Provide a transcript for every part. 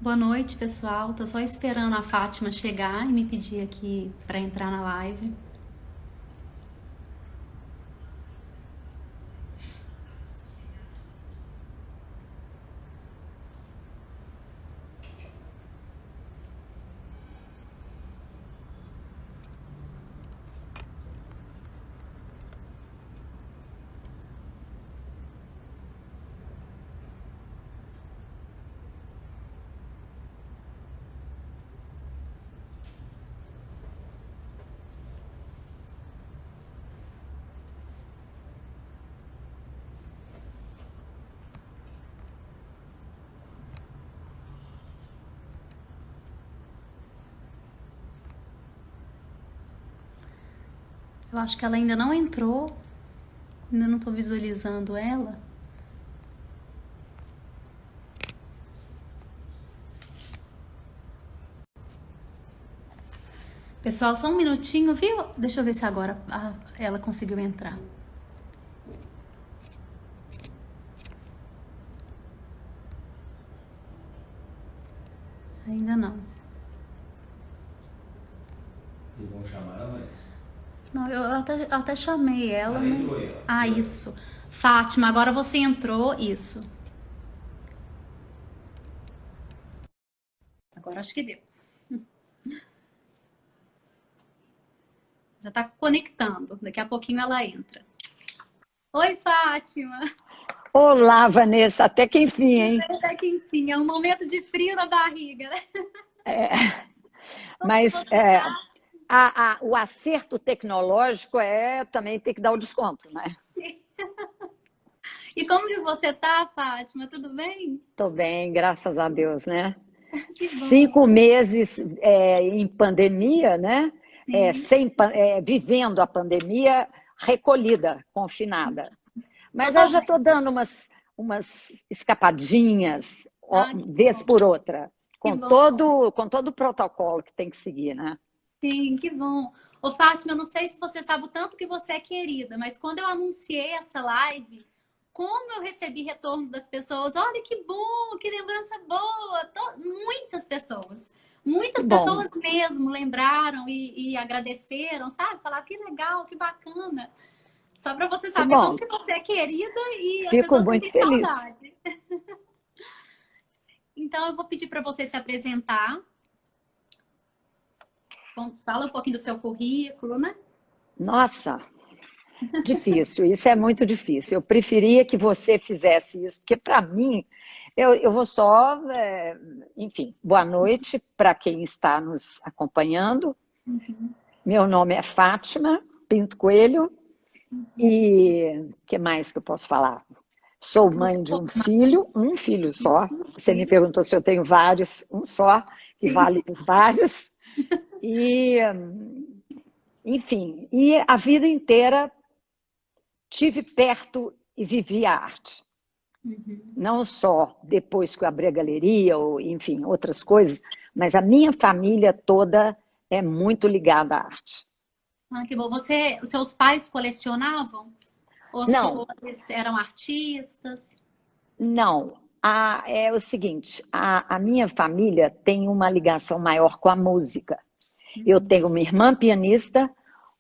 Boa noite, pessoal. Tô só esperando a Fátima chegar e me pedir aqui para entrar na live. Eu acho que ela ainda não entrou, ainda não tô visualizando ela. Pessoal, só um minutinho, viu? Deixa eu ver se agora ela conseguiu entrar. Ainda não. E vão chamar ela, mas... Não, eu até chamei ela, Ela entrou mas... aí, ó. Ah, isso. Fátima, agora você entrou, isso. Agora acho que deu. Já tá conectando. Daqui a pouquinho ela entra. Oi, Fátima. Olá, Vanessa, até que enfim, hein? Até que enfim, é um momento de frio na barriga, né? Como que Mas você tá? o acerto tecnológico também tem que dar o desconto, né? E como que você tá, Fátima? Tudo bem? Tô bem, graças a Deus, né? Que bom. 5 meses em pandemia, né? Sim. Vivendo a pandemia recolhida, confinada. Mas eu Tô já estou bem. dando umas escapadinhas, ó, Ah, que vez bom. por outra, Que com bom. todo o protocolo que tem que seguir, né? Sim, que bom. Ô, Fátima, eu não sei se você sabe o tanto que você é querida, mas quando eu anunciei essa live, como eu recebi retorno das pessoas, olha que bom, que lembrança boa. Muitas pessoas. Que Muitas bom. pessoas mesmo lembraram e agradeceram, sabe? Falaram que legal, que bacana. Só para você Que saber como bom, que você é querida e as fico pessoas muito sentem feliz. saudade. Então eu vou pedir para você se apresentar. Bom, fala um pouquinho do seu currículo, né? Nossa, difícil, isso é muito difícil. Eu preferia que você fizesse isso, porque para mim, eu vou só, enfim, boa noite para quem está nos acompanhando. Meu nome é Fátima Pinto Coelho e o que mais que eu posso falar? Sou Você mãe de forma um filho só. Você me filho? perguntou se eu tenho vários, um só, que Sim. vale por vários. E, enfim, e a vida inteira tive perto e vivi a arte. Não só depois que eu abri a galeria, ou enfim, outras coisas, mas a minha família toda é muito ligada à arte. Ah, que bom. Os seus pais colecionavam? Não, Ou eles eram artistas? não. É o seguinte, a minha família tem uma ligação maior com a música. Eu tenho uma irmã pianista,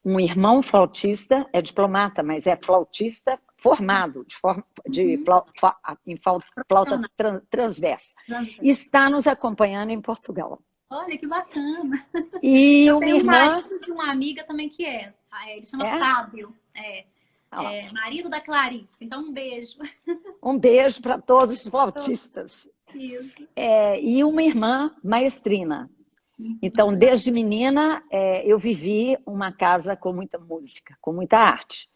um irmão flautista, é diplomata, mas é flautista formado Uhum. em flauta Profissional. transversa. Transverso. Está nos acompanhando em Portugal. Olha que bacana. E Eu uma tenho um irmã, marido de uma amiga também que é. Ele chama é? Fábio. Olha lá. Marido da Clarice. Então, um beijo. Um beijo para todos os flautistas. Isso. E uma irmã maestrina. Então, Que bacana. desde menina, eu vivi uma casa com muita música, com muita arte.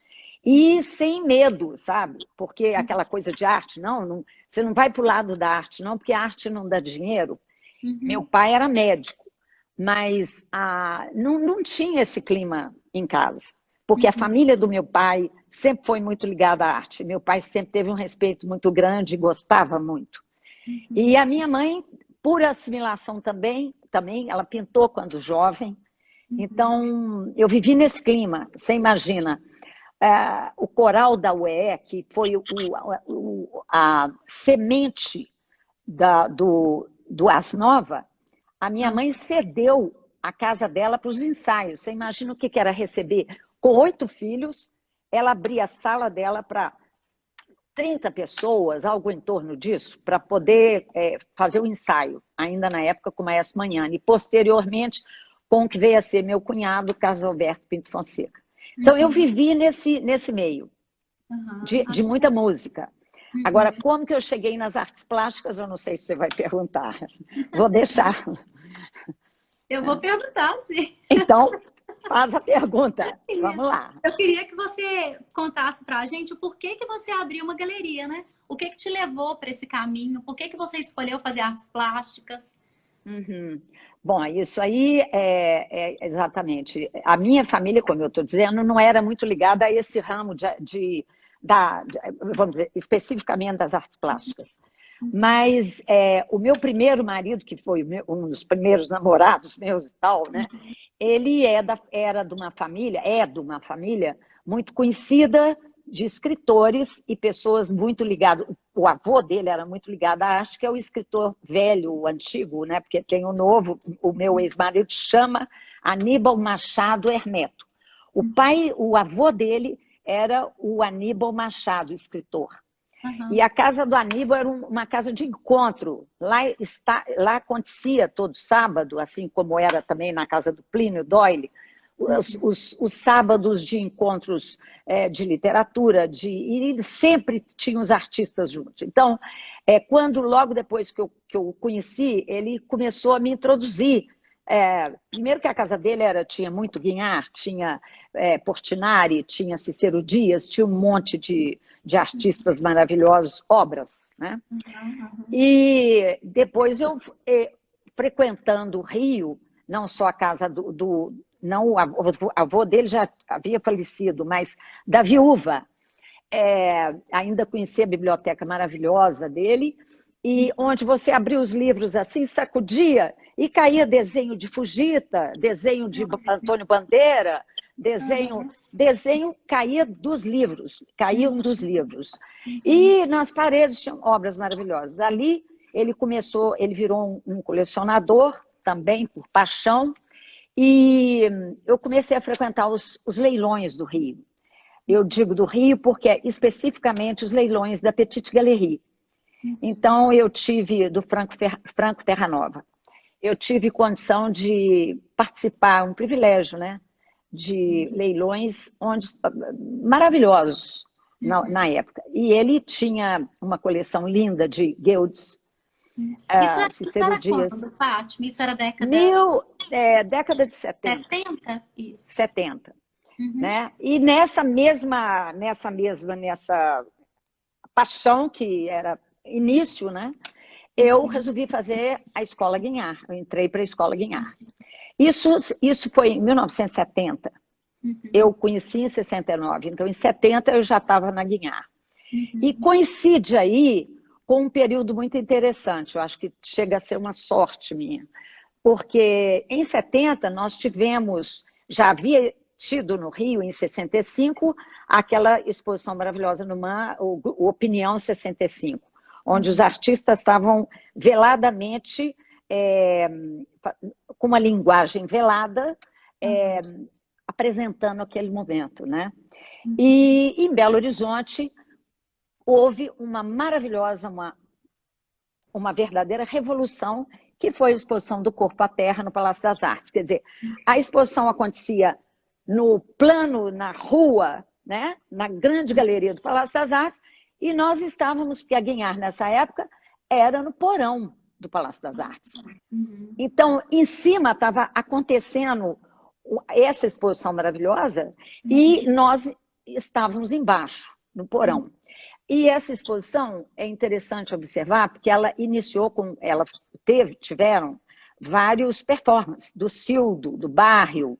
E sem medo, sabe? Porque aquela coisa de arte, você não vai para o lado da arte, não, porque a arte não dá dinheiro. Meu Uhum. pai era médico, mas não tinha esse clima em casa. Porque a Uhum. família do meu pai sempre foi muito ligada à arte. Meu pai sempre teve um respeito muito grande e gostava muito. E a minha mãe, por assimilação também ela pintou quando jovem. Então, eu vivi nesse clima. Você imagina, o coral da UEE, que foi a semente do Ars Nova, a minha mãe cedeu a casa dela para os ensaios. Você imagina o que era receber? Com 8 filhos, ela abria a sala dela para 30 pessoas, algo em torno disso, para poder fazer o ensaio, ainda na época com o Maestro Magnani, e posteriormente com o que veio a ser meu cunhado, Carlos Alberto Pinto Fonseca. Então, eu vivi nesse meio de muita música. Agora, como que eu cheguei nas artes plásticas, eu não sei se você vai perguntar. Vou deixar. Eu vou perguntar, sim. Então, faz a pergunta. Isso. Vamos lá. Eu queria que você contasse para a gente o porquê que você abriu uma galeria, né? O que te levou para esse caminho? Por que você escolheu fazer artes plásticas? Bom, isso aí exatamente. A minha família, como eu estou dizendo, não era muito ligada a esse ramo vamos dizer, especificamente das artes plásticas. Mas o meu primeiro marido, que foi um dos primeiros namorados meus e tal, né? Ele era de uma família muito conhecida de escritores e pessoas muito ligadas. O avô dele era muito ligado à arte, que é o escritor velho, o antigo, né? Porque tem o novo, o meu ex-marido chama Aníbal Machado Hermeto. O avô dele era o Aníbal Machado, escritor. E a casa do Aníbal era uma casa de encontro. Lá acontecia todo sábado, assim como era também na casa do Plínio Doyle, os sábados de encontros de literatura, e sempre tinha os artistas juntos. Então, logo depois que eu o conheci, ele começou a me introduzir. Primeiro que a casa dele tinha muito Guignard, tinha Portinari, tinha Cícero Dias, tinha um monte de artistas maravilhosos, obras, né? E depois eu, frequentando o Rio, não só a casa não, o avô dele já havia falecido, mas da viúva, ainda conhecia a biblioteca maravilhosa dele, e onde você abria os livros assim, sacudia, e caía desenho de Fujita, desenho de Antônio Bandeira, desenho caía dos livros, caíam dos livros. E nas paredes tinham obras maravilhosas. Dali ele virou um colecionador também, por paixão, e eu comecei a frequentar os leilões do Rio. Eu digo do Rio porque especificamente os leilões da Petite Galerie. Então eu tive do Franco Terranova. Eu tive condição de participar, um privilégio, né? De leilões maravilhosos na época. E ele tinha uma coleção linda de guilds. Isso era quando, Fátima? Isso era década... década de 70. 70? Isso. 70. Né? E nessa paixão que era início, né? Eu resolvi fazer a Escola Guignard. Eu entrei para a Escola Guignard. Isso foi em 1970. Eu conheci em 69. Então, em 70, eu já estava na Guignard. E coincide aí com um período muito interessante. Eu acho que chega a ser uma sorte minha. Porque em 70, nós já havia tido no Rio, em 65, aquela exposição maravilhosa no MAN, o Opinião 65, onde os artistas estavam veladamente, com uma linguagem velada, apresentando aquele momento, né? E em Belo Horizonte houve uma maravilhosa, uma verdadeira revolução, que foi a exposição do Corpo à Terra no Palácio das Artes. Quer dizer, a exposição acontecia no plano, na rua, né? Na grande galeria do Palácio das Artes, e nós estávamos, porque a Guignard nessa época era no porão do Palácio das Artes. Então, em cima estava acontecendo essa exposição maravilhosa e nós estávamos embaixo, no porão. E essa exposição é interessante observar, porque ela iniciou tiveram vários performances, do Cildo, do Barrio,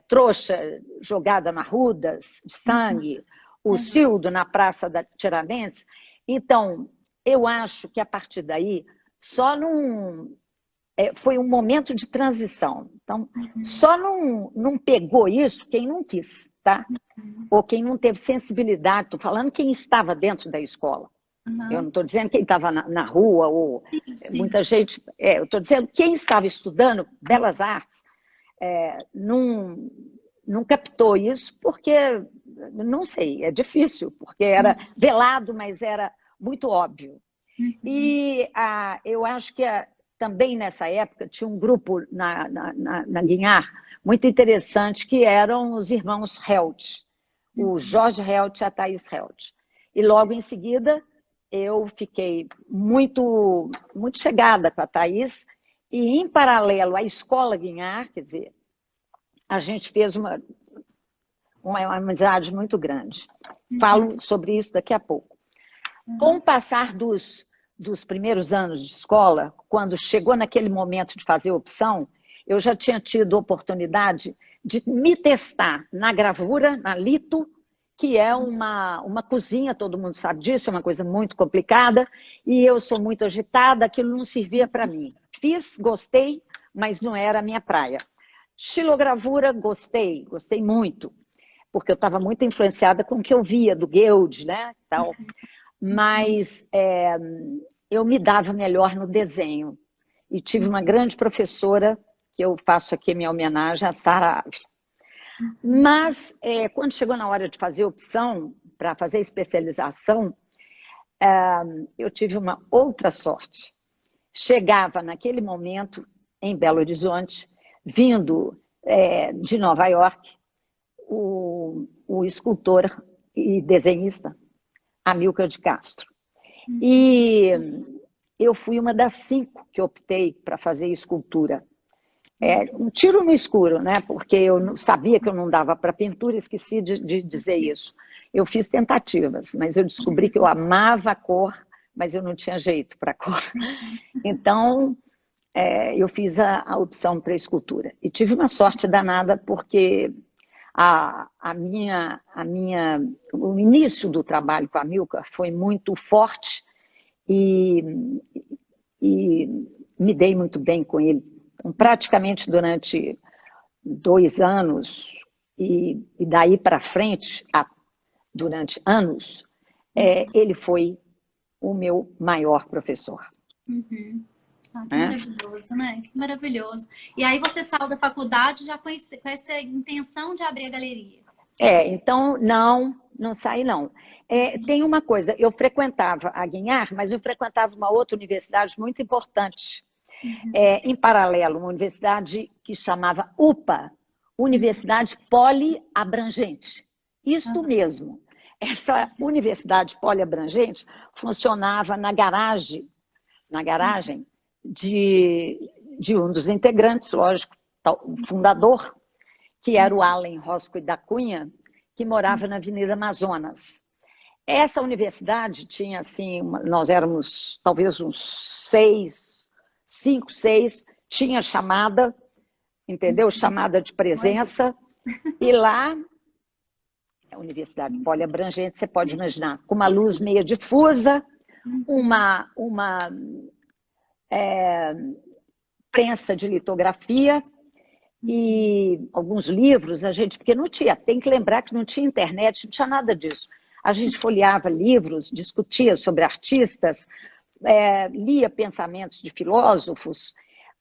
Trouxa jogada na Rudas, de sangue, o Cildo na Praça da Tiradentes. Então, eu acho que a partir daí, foi um momento de transição. Então, só não pegou isso quem não quis, tá? Ou quem não teve sensibilidade, estou falando quem estava dentro da escola, Eu Aham. não estou dizendo quem estava na rua, ou Sim, sim. muita gente. Eu estou dizendo quem estava estudando belas artes não, não captou isso, porque, não sei, é difícil, porque era velado, mas era muito óbvio. Uhum. E eu acho que também nessa época tinha um grupo na Guinhar muito interessante, que eram os irmãos Helt, o Jorge Helt e a Thaís Helt. E logo em seguida eu fiquei muito chegada com a Thaís, e em paralelo à Escola Guinhar, quer dizer, a gente fez uma amizade muito grande. Uhum. Falo sobre isso daqui a pouco. Com o Uhum. passar dos primeiros anos de escola, quando chegou naquele momento de fazer opção, eu já tinha tido oportunidade de me testar na gravura, na lito, que é uma cozinha, todo mundo sabe disso, é uma coisa muito complicada, e eu sou muito agitada, aquilo não servia para mim. Fiz, gostei, mas não era a minha praia. Xilogravura, gostei muito, porque eu estava muito influenciada com o que eu via do Guild, né, tal. Mas eu me dava melhor no desenho. E tive uma grande professora, que eu faço aqui minha homenagem, a Sara Ave. Mas, quando chegou na hora de fazer opção, para fazer especialização, eu tive uma outra sorte. Chegava naquele momento, em Belo Horizonte, vindo de Nova York, o escultor e desenhista Amílcar de Castro. E eu fui uma das 5 que optei para fazer escultura. Um tiro no escuro, né? Porque eu sabia que eu não dava para pintura, esqueci de dizer isso. Eu fiz tentativas, mas eu descobri que eu amava a cor, mas eu não tinha jeito para a cor. Então, eu fiz a opção para a escultura. E tive uma sorte danada, porque o início do trabalho com a Amílcar foi muito forte, e me dei muito bem com ele. Então, praticamente durante 2 anos, e daí para frente, durante anos, ele foi o meu maior professor. Uhum. Ah, que Né? maravilhoso, né? Que maravilhoso. E aí você saiu da faculdade já com essa intenção de abrir a galeria. Então, não saí não. Tem uma coisa, eu frequentava a Guinhar, mas eu frequentava uma outra universidade muito importante, em paralelo, uma universidade que chamava UPA, Universidade Poliabrangente. Isto Aham. mesmo. Essa universidade poliabrangente funcionava na garagem de um dos integrantes, lógico, o fundador, que era o Allen Roscoe da Cunha, que morava na Avenida Amazonas. Essa universidade tinha, assim, nós éramos talvez uns 5, 6, tinha chamada, entendeu? Chamada de Olha. presença, e lá, a Universidade Poliabrangente, você pode imaginar, com uma luz meio difusa, uma prensa de litografia, e alguns livros, porque não tinha, tem que lembrar que não tinha internet, não tinha nada disso. A gente folheava livros, discutia sobre artistas, lia pensamentos de filósofos,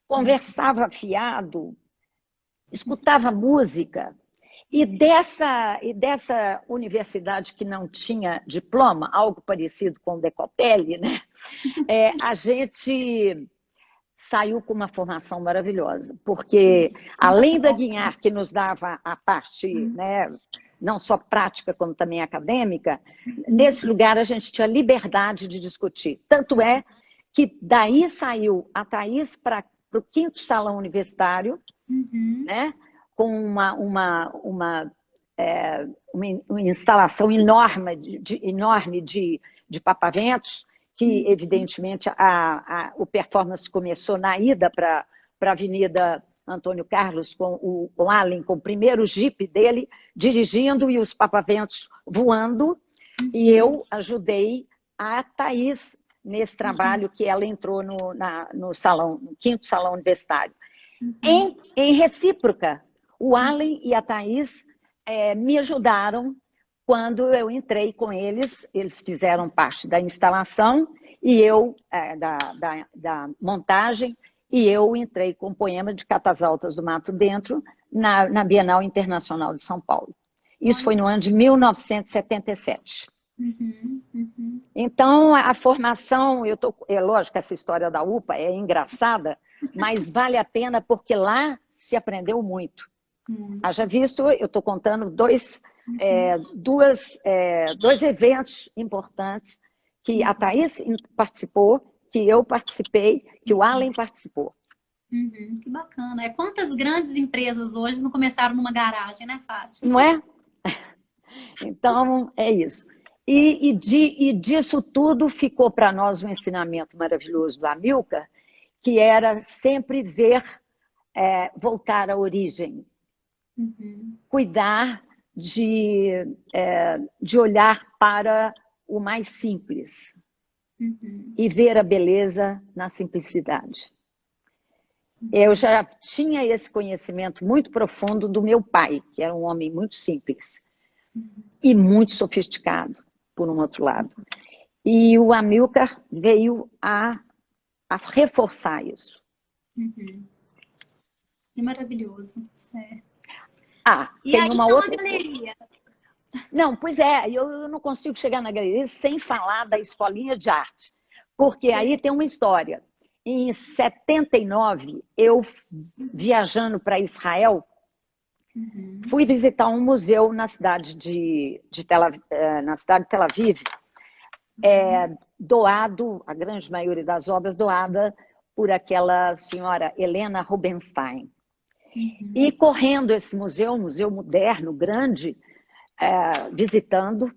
conversava fiado, escutava música. E dessa universidade que não tinha diploma, algo parecido com o Decopelli, né? A gente saiu com uma formação maravilhosa, porque além da Guinhar, que nos dava a parte, né, não só prática, como também acadêmica, nesse lugar a gente tinha liberdade de discutir. Tanto é que daí saiu a Thaís para o 5º salão universitário, né, com uma instalação enorme de papaventos, que, evidentemente, o performance começou na ida para a Avenida Antônio Carlos, com o Allen, com o primeiro jipe dele, dirigindo, e os papaventos voando, e eu ajudei a Thaís nesse trabalho, que ela entrou no salão, no 5º salão universitário. Em recíproca, o Allen e a Thaís me ajudaram quando eu entrei com eles, eles fizeram parte da instalação e eu, da montagem, e eu entrei com o poema de Catas Altas do Mato Dentro na Bienal Internacional de São Paulo. Isso foi no ano de 1977. Então, a formação, é lógico que essa história da UPA é engraçada, mas vale a pena porque lá se aprendeu muito. Haja visto, eu estou contando dois eventos importantes que a Thaís participou, que eu participei, que o Allen participou. Que bacana. Quantas grandes empresas hoje não começaram numa garagem, né, Fátima? Não é? Então, é isso. E disso tudo ficou para nós um ensinamento maravilhoso do Amilcar, que era sempre voltar à origem. Cuidar de olhar para o mais simples e ver a beleza na simplicidade. Eu já tinha esse conhecimento muito profundo do meu pai, que era um homem muito simples e muito sofisticado, por um outro lado. E o Amilcar veio a reforçar isso. Que maravilhoso. E tem uma outra galeria. Não, pois é, eu não consigo chegar na galeria sem falar da escolinha de arte, porque aí tem uma história. Em 79, eu viajando para Israel, fui visitar um museu na cidade de Tel Aviv, doado, a grande maioria das obras doada por aquela senhora Helena Rubinstein. E correndo esse museu, um museu moderno, grande, visitando,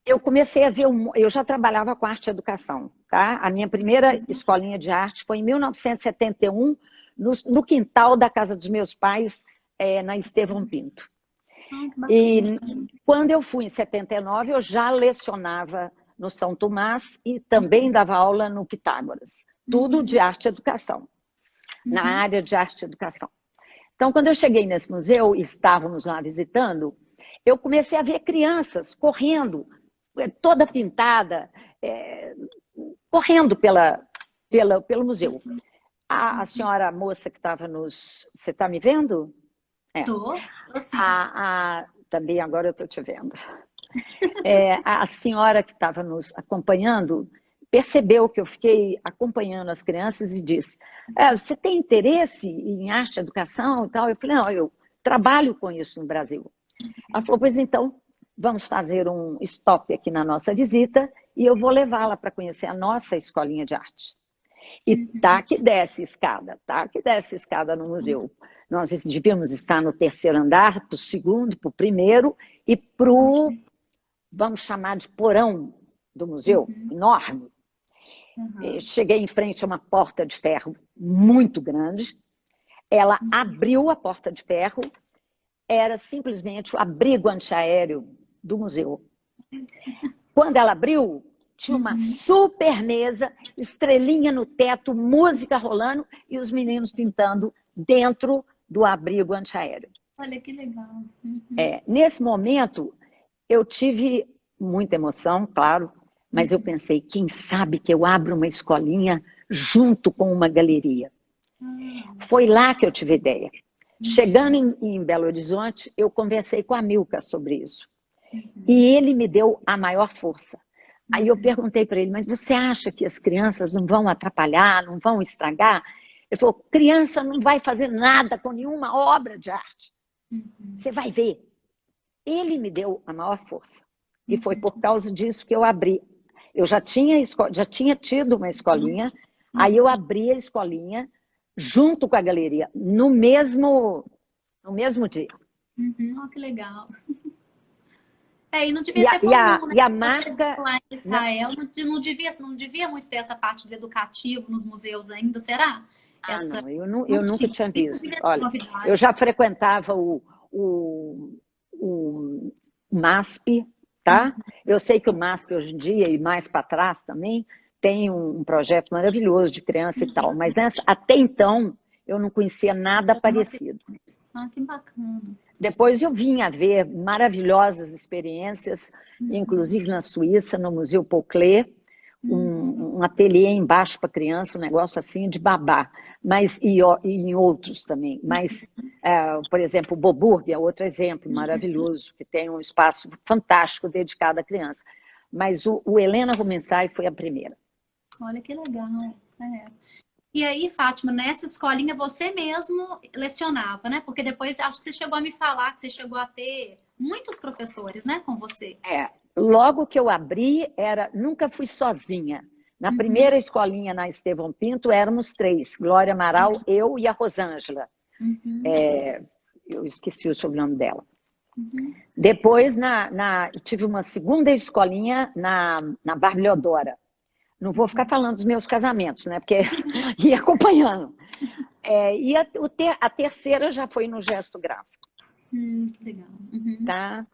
eu comecei a ver, eu já trabalhava com arte e educação, tá? A minha primeira escolinha de arte foi em 1971, no quintal da casa dos meus pais, na Estevão Pinto. E quando eu fui em 79, eu já lecionava no São Tomás e também dava aula no Pitágoras. Tudo de arte e educação, na área de arte e educação. Então, quando eu cheguei nesse museu e estávamos lá visitando, eu comecei a ver crianças correndo, toda pintada, correndo pelo museu. A senhora, a moça que estava nos... Você está me vendo? Estou, sim. Também agora eu estou te vendo. A senhora que estava nos acompanhando percebeu que eu fiquei acompanhando as crianças e disse, você tem interesse em arte e educação e tal? Eu falei, não, eu trabalho com isso no Brasil. Ela falou, pois então, vamos fazer um stop aqui na nossa visita e eu vou levá-la para conhecer a nossa escolinha de arte. E tá que desce escada no museu. Nós devíamos estar no terceiro andar, para o segundo, para o primeiro e para o, vamos chamar de porão do museu, enorme. Cheguei em frente a uma porta de ferro muito grande. Ela abriu a porta de ferro, era simplesmente o abrigo antiaéreo do museu. Quando ela abriu, tinha uma super mesa, estrelinha no teto, música rolando e os meninos pintando dentro do abrigo antiaéreo. Olha que legal. Nesse momento, eu tive muita emoção, claro, mas eu pensei, quem sabe que eu abro uma escolinha junto com uma galeria. Foi lá que eu tive ideia. Chegando em Belo Horizonte, eu conversei com a Amilcar sobre isso. E ele me deu a maior força. Aí eu perguntei para ele, mas você acha que as crianças não vão atrapalhar, não vão estragar? Ele falou, criança não vai fazer nada com nenhuma obra de arte. Você vai ver. Ele me deu a maior força. E foi por causa disso que eu abri. Eu já tinha tido uma escolinha, aí eu abri a escolinha junto com a galeria, no mesmo dia. Que legal. E não devia ser comum, né? E a marca... Lá em Israel, não devia muito ter essa parte do educativo nos museus ainda, será? Não, eu nunca tinha visto. Olha, eu já frequentava o MASP, tá? Eu sei que o MASP hoje em dia, e mais para trás também, tem um projeto maravilhoso de criança e tal, mas até então eu não conhecia nada parecido. Que bacana. Depois eu vim a ver maravilhosas experiências, inclusive na Suíça, no Museu Pauclet, um ateliê embaixo para criança, um negócio assim de babá, mas e em outros também. Mas, por exemplo, o Boburg é outro exemplo maravilhoso, que tem um espaço fantástico dedicado à criança. Mas o Helena Rubinstein foi a primeira. Olha que legal. É. E aí, Fátima, nessa escolinha você mesmo lecionava, né? Porque depois acho que você chegou a me falar que você chegou a ter muitos professores, né, com você. Logo que eu abri, nunca fui sozinha. Na primeira escolinha na Estevão Pinto, éramos 3, Glória Amaral, eu e a Rosângela. Eu esqueci o sobrenome dela. Depois, tive uma segunda escolinha na Bárbara Leodora. Não vou ficar falando dos meus casamentos, né? Porque ia acompanhando. E a terceira já foi no gesto gráfico. Legal. Tá?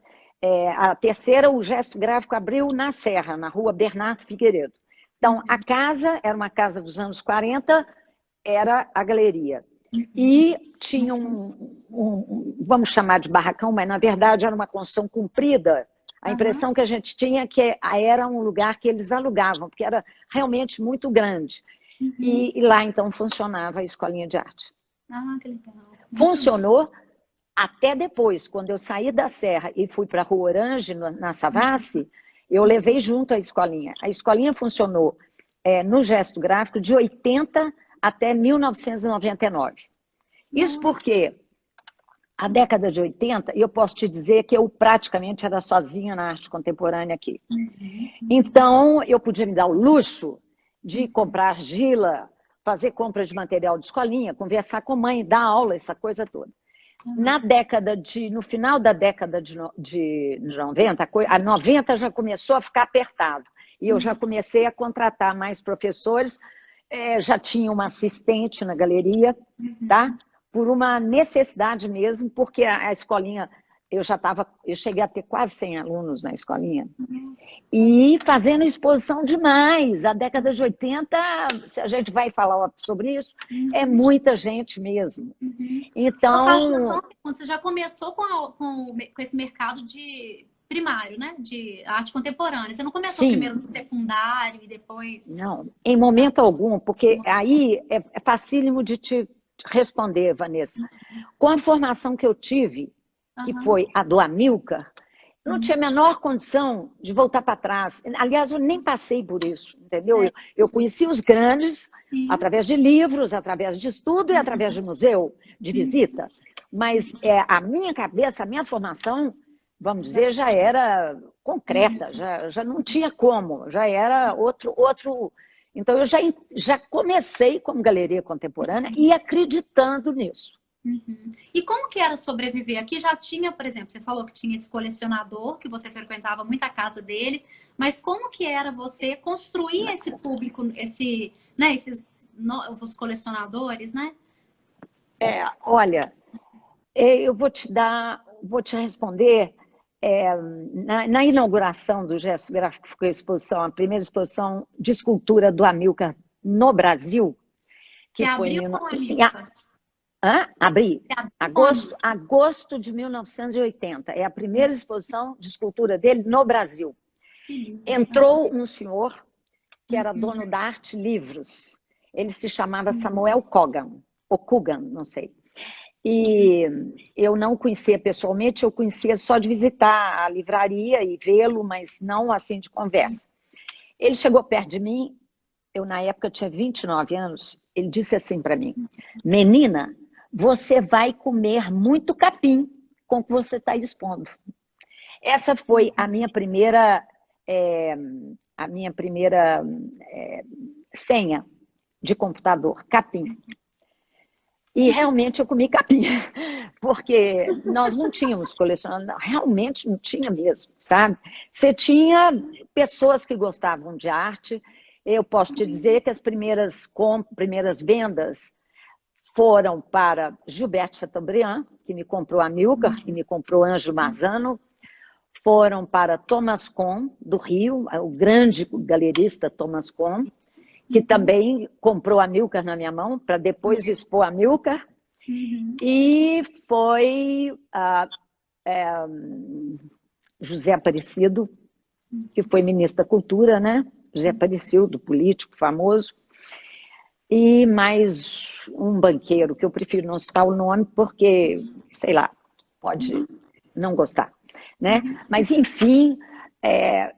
A terceira, o gesto gráfico abriu na Serra, na rua Bernardo Figueiredo. Então, a casa era uma casa dos anos 40, era a galeria. E tinha vamos chamar de barracão, mas na verdade era uma construção comprida. A impressão que a gente tinha é que era um lugar que eles alugavam, porque era realmente muito grande. E lá, então, funcionava a escolinha de arte. Que legal. Funcionou até depois, quando eu saí da Serra e fui para a Rua Orange, na Savassi, eu levei junto a escolinha. A escolinha funcionou no gesto gráfico de 80 até 1999. Isso porque a década de 80, eu posso te dizer que eu praticamente era sozinha na arte contemporânea aqui. Então, eu podia me dar o luxo de comprar argila, fazer compra de material de escolinha, conversar com a mãe, dar aula, essa coisa toda. No final da década de 90, a 90 já começou a ficar apertado. E eu já comecei a contratar mais professores, já tinha uma assistente na galeria, tá? Por uma necessidade mesmo, porque a escolinha, eu cheguei a ter quase 100 alunos na escolinha. E fazendo exposição demais. A década de 80, se a gente vai falar sobre isso, é muita gente mesmo. Então... Fátima, só uma pergunta, você já começou com esse mercado de primário, né? De arte contemporânea. Você não começou primeiro no secundário e depois... Não, em momento algum, porque aí é facílimo de te responder, Vanessa. Com a formação que eu tive, que foi a do Amilcar, eu não tinha a menor condição de voltar para trás. Aliás, eu nem passei por isso, entendeu? Eu conheci os grandes através de livros, através de estudo e através de museu, de visita. Mas a minha cabeça, a minha formação, vamos dizer, já era concreta, já não tinha como, já era outro. Então, eu já comecei como galeria contemporânea e acreditando nisso. E como que era sobreviver? Aqui já tinha, por exemplo, você falou que tinha esse colecionador, que você frequentava muito a casa dele, mas como que era você construir esse público, esses novos colecionadores, né? Olha, eu vou te responder. Na inauguração do Gesto Gráfico ficou a primeira exposição de escultura do Amilcar no Brasil. Que abriu com o Amilcar? Abri. Agosto de 1980. É a primeira exposição de escultura dele no Brasil. Entrou um senhor que era dono da Arte Livros. Ele se chamava Samuel Kogan, ou Kugan, não sei. E eu não conhecia pessoalmente, eu conhecia só de visitar a livraria e vê-lo, mas não assim de conversa. Ele chegou perto de mim, eu na época tinha 29 anos, ele disse assim para mim: menina, você vai comer muito capim com o que você está expondo. Essa foi a minha primeira senha de computador, capim. E realmente eu comi capim, porque nós não tínhamos colecionador, realmente não tinha mesmo, sabe? Você tinha pessoas que gostavam de arte. Eu posso te dizer que as primeiras vendas foram para Gilberto Chateaubriand, que me comprou a Amilcar, que me comprou Ângelo Marzano, foram para Thomas Kohn, do Rio, o grande galerista Thomas Kohn, que também comprou a Amilcar na minha mão, para depois expor a Amilcar. Uhum. E foi José Aparecido, que foi ministro da Cultura, né? José Aparecido, político famoso, e mais um banqueiro, que eu prefiro não citar o nome, porque, sei lá, pode não gostar, né? Mas, enfim,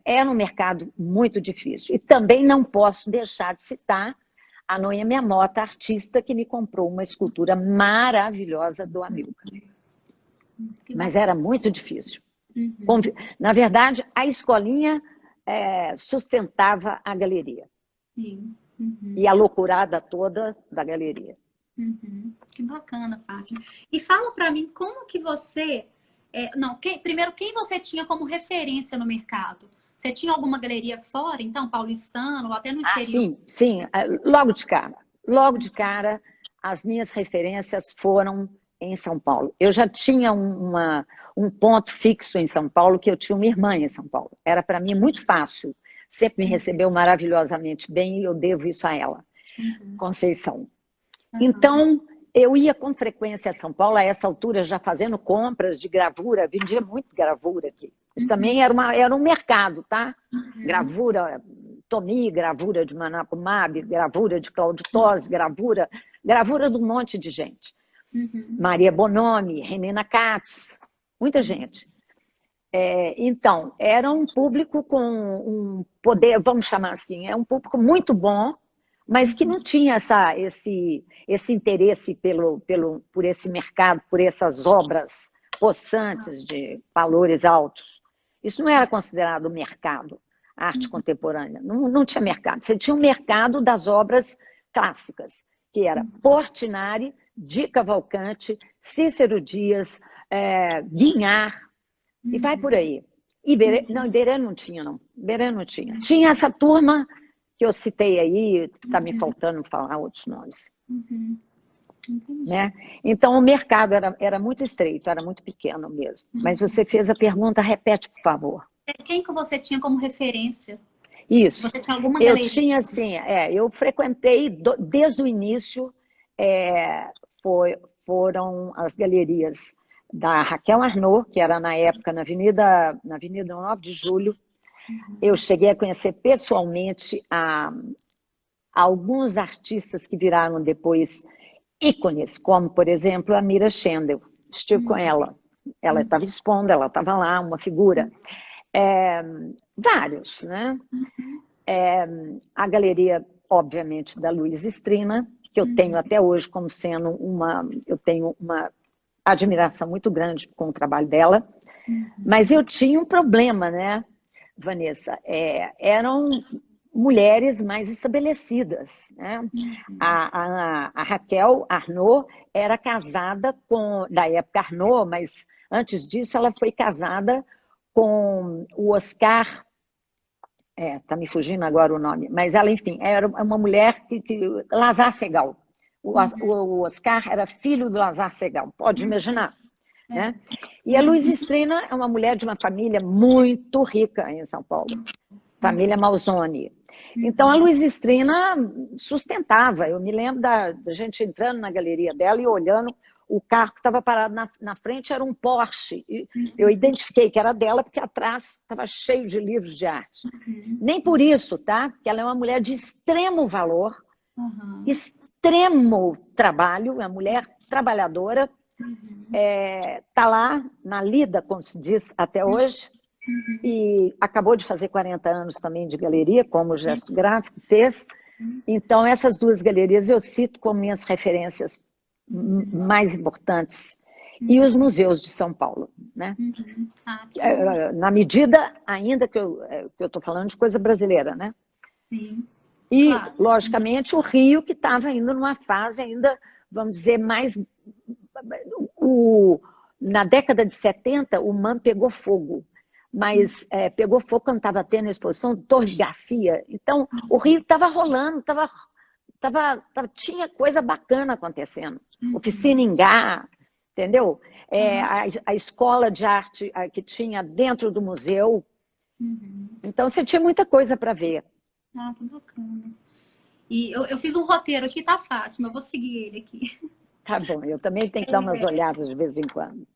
era um mercado muito difícil. E também não posso deixar de citar a Noêmia Mota, artista que me comprou uma escultura maravilhosa do Amilcar. Que Mas bacana. era muito difícil. Uhum. Na verdade, a escolinha sustentava a galeria Sim. e Uhum. a loucurada toda da galeria. Uhum. Que bacana, Fátima. E fala para mim como que você... não, primeiro, quem você tinha como referência no mercado? Você tinha alguma galeria fora, então, paulistano, ou até no Ah, exterior? sim, sim, logo de cara, as minhas referências foram em São Paulo. Eu já tinha um ponto fixo em São Paulo, que eu tinha uma irmã em São Paulo. Era para mim muito fácil, sempre me recebeu maravilhosamente bem e eu devo isso a ela, Uhum. Conceição. Uhum. Então, eu ia com frequência a São Paulo, a essa altura já fazendo compras de gravura, vendia muito gravura aqui. Isso também era um mercado, tá? Uhum. Gravura Tomi, gravura de Manapumab, gravura de Cláudio Tosi, gravura de um monte de gente. Uhum. Maria Bonomi, Renina Katz, muita gente. Então, era um público com um poder, vamos chamar assim, é um público muito bom, mas que não tinha esse interesse por esse mercado, por essas obras possantes de valores altos. Isso não era considerado mercado, arte contemporânea. Não tinha mercado. Você tinha um mercado das obras clássicas, que era Portinari, Di Cavalcanti, Cícero Dias, Guignard, e vai por aí. Iberê, não, Iberê não tinha, não. Iberê não tinha. Tinha essa turma que eu citei aí, está me faltando falar outros nomes. Uhum. Entendi. Né? Então, o mercado era muito estreito, era muito pequeno mesmo. Mas você fez a pergunta, repete, por favor. Quem que você tinha como referência? Isso. Você tinha alguma Eu galeria? tinha, assim, eu frequentei, desde o início, é, foram as galerias da Raquel Arnaud, que era na época na Avenida 9 de Julho. Eu cheguei a conhecer pessoalmente alguns artistas que viraram depois ícones, como, por exemplo, a Mira Schendel. Estive com ela. Ela estava expondo, ela estava lá, uma figura. Vários, né? A galeria, obviamente, da Luísa Strina, que eu tenho até hoje como sendo eu tenho uma admiração muito grande com o trabalho dela, mas eu tinha um problema, né, Vanessa? Eram mulheres mais estabelecidas, né? A Raquel Arnaud era casada da época Arnaud, mas antes disso ela foi casada com o Oscar. Tá me fugindo agora o nome, mas ela, enfim, era uma mulher Lazar Segal. O Oscar era filho do Lazar Segal, pode imaginar, né? E a Luiz Estrina é uma mulher de uma família muito rica em São Paulo, família Malzone. Então, a Luiz Estrina sustentava. Eu me lembro da gente entrando na galeria dela e olhando o carro que estava parado na frente, era um Porsche. Eu identifiquei que era dela, porque atrás estava cheio de livros de arte. Nem por isso, tá? Porque ela é uma mulher de extremo valor, extremo trabalho, é uma mulher trabalhadora, está lá na lida, como se diz até hoje, e acabou de fazer 40 anos também de galeria, como o Gesto Gráfico fez. Então, essas duas galerias eu cito como minhas referências mais importantes. E os museus de São Paulo, né? Na medida ainda que eu estou falando de coisa brasileira, né? Sim, E, claro. logicamente, o Rio, que estava ainda numa fase ainda, vamos dizer, mais... Na década de 70, o MAM pegou fogo, mas pegou fogo quando estava tendo a exposição de Torres Garcia. Então, o Rio estava rolando, tinha coisa bacana acontecendo. Oficina Ingá, entendeu? A escola de arte que tinha dentro do museu. Então, você tinha muita coisa para ver. Que bacana. E eu fiz um roteiro aqui, tá, Fátima? Eu vou seguir ele aqui. Tá bom, eu também tenho que dar umas olhadas de vez em quando.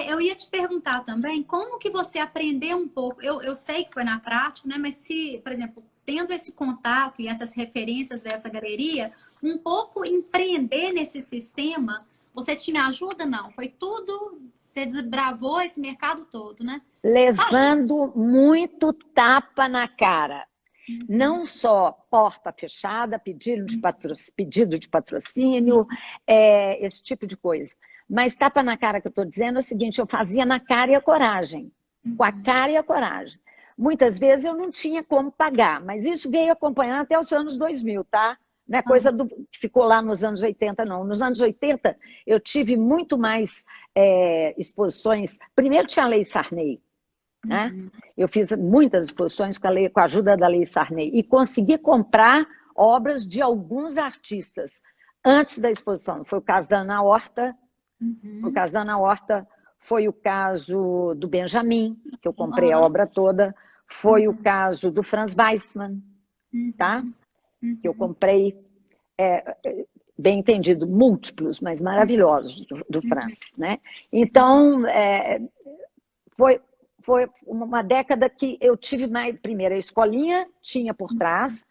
Eu ia te perguntar também, como que você aprendeu um pouco? Eu sei que foi na prática, né? Mas se, por exemplo, tendo esse contato e essas referências dessa galeria, um pouco empreender nesse sistema, você tinha ajuda? Não, foi tudo, você desbravou esse mercado todo, né? Sabe? Levando muito tapa na cara. Não só porta fechada, pedido de patrocínio, esse tipo de coisa. Mas tapa na cara que eu estou dizendo é o seguinte, eu fazia na cara e a coragem. Com a cara e a coragem. Muitas vezes eu não tinha como pagar, mas isso veio acompanhando até os anos 2000, tá? Não é coisa que ficou lá nos anos 80, não. Nos anos 80, eu tive muito mais exposições. Primeiro tinha a Lei Sarney, né? Eu fiz muitas exposições com a ajuda da Lei Sarney e consegui comprar obras de alguns artistas antes da exposição. Foi o caso da Ana Horta, foi o caso do Benjamin, que eu comprei a obra toda, foi o caso do Franz Weissmann, tá? Que eu comprei, bem entendido, múltiplos, mas maravilhosos do Franz, né? Então, foi uma década que eu tive mais, primeiro a escolinha tinha por trás,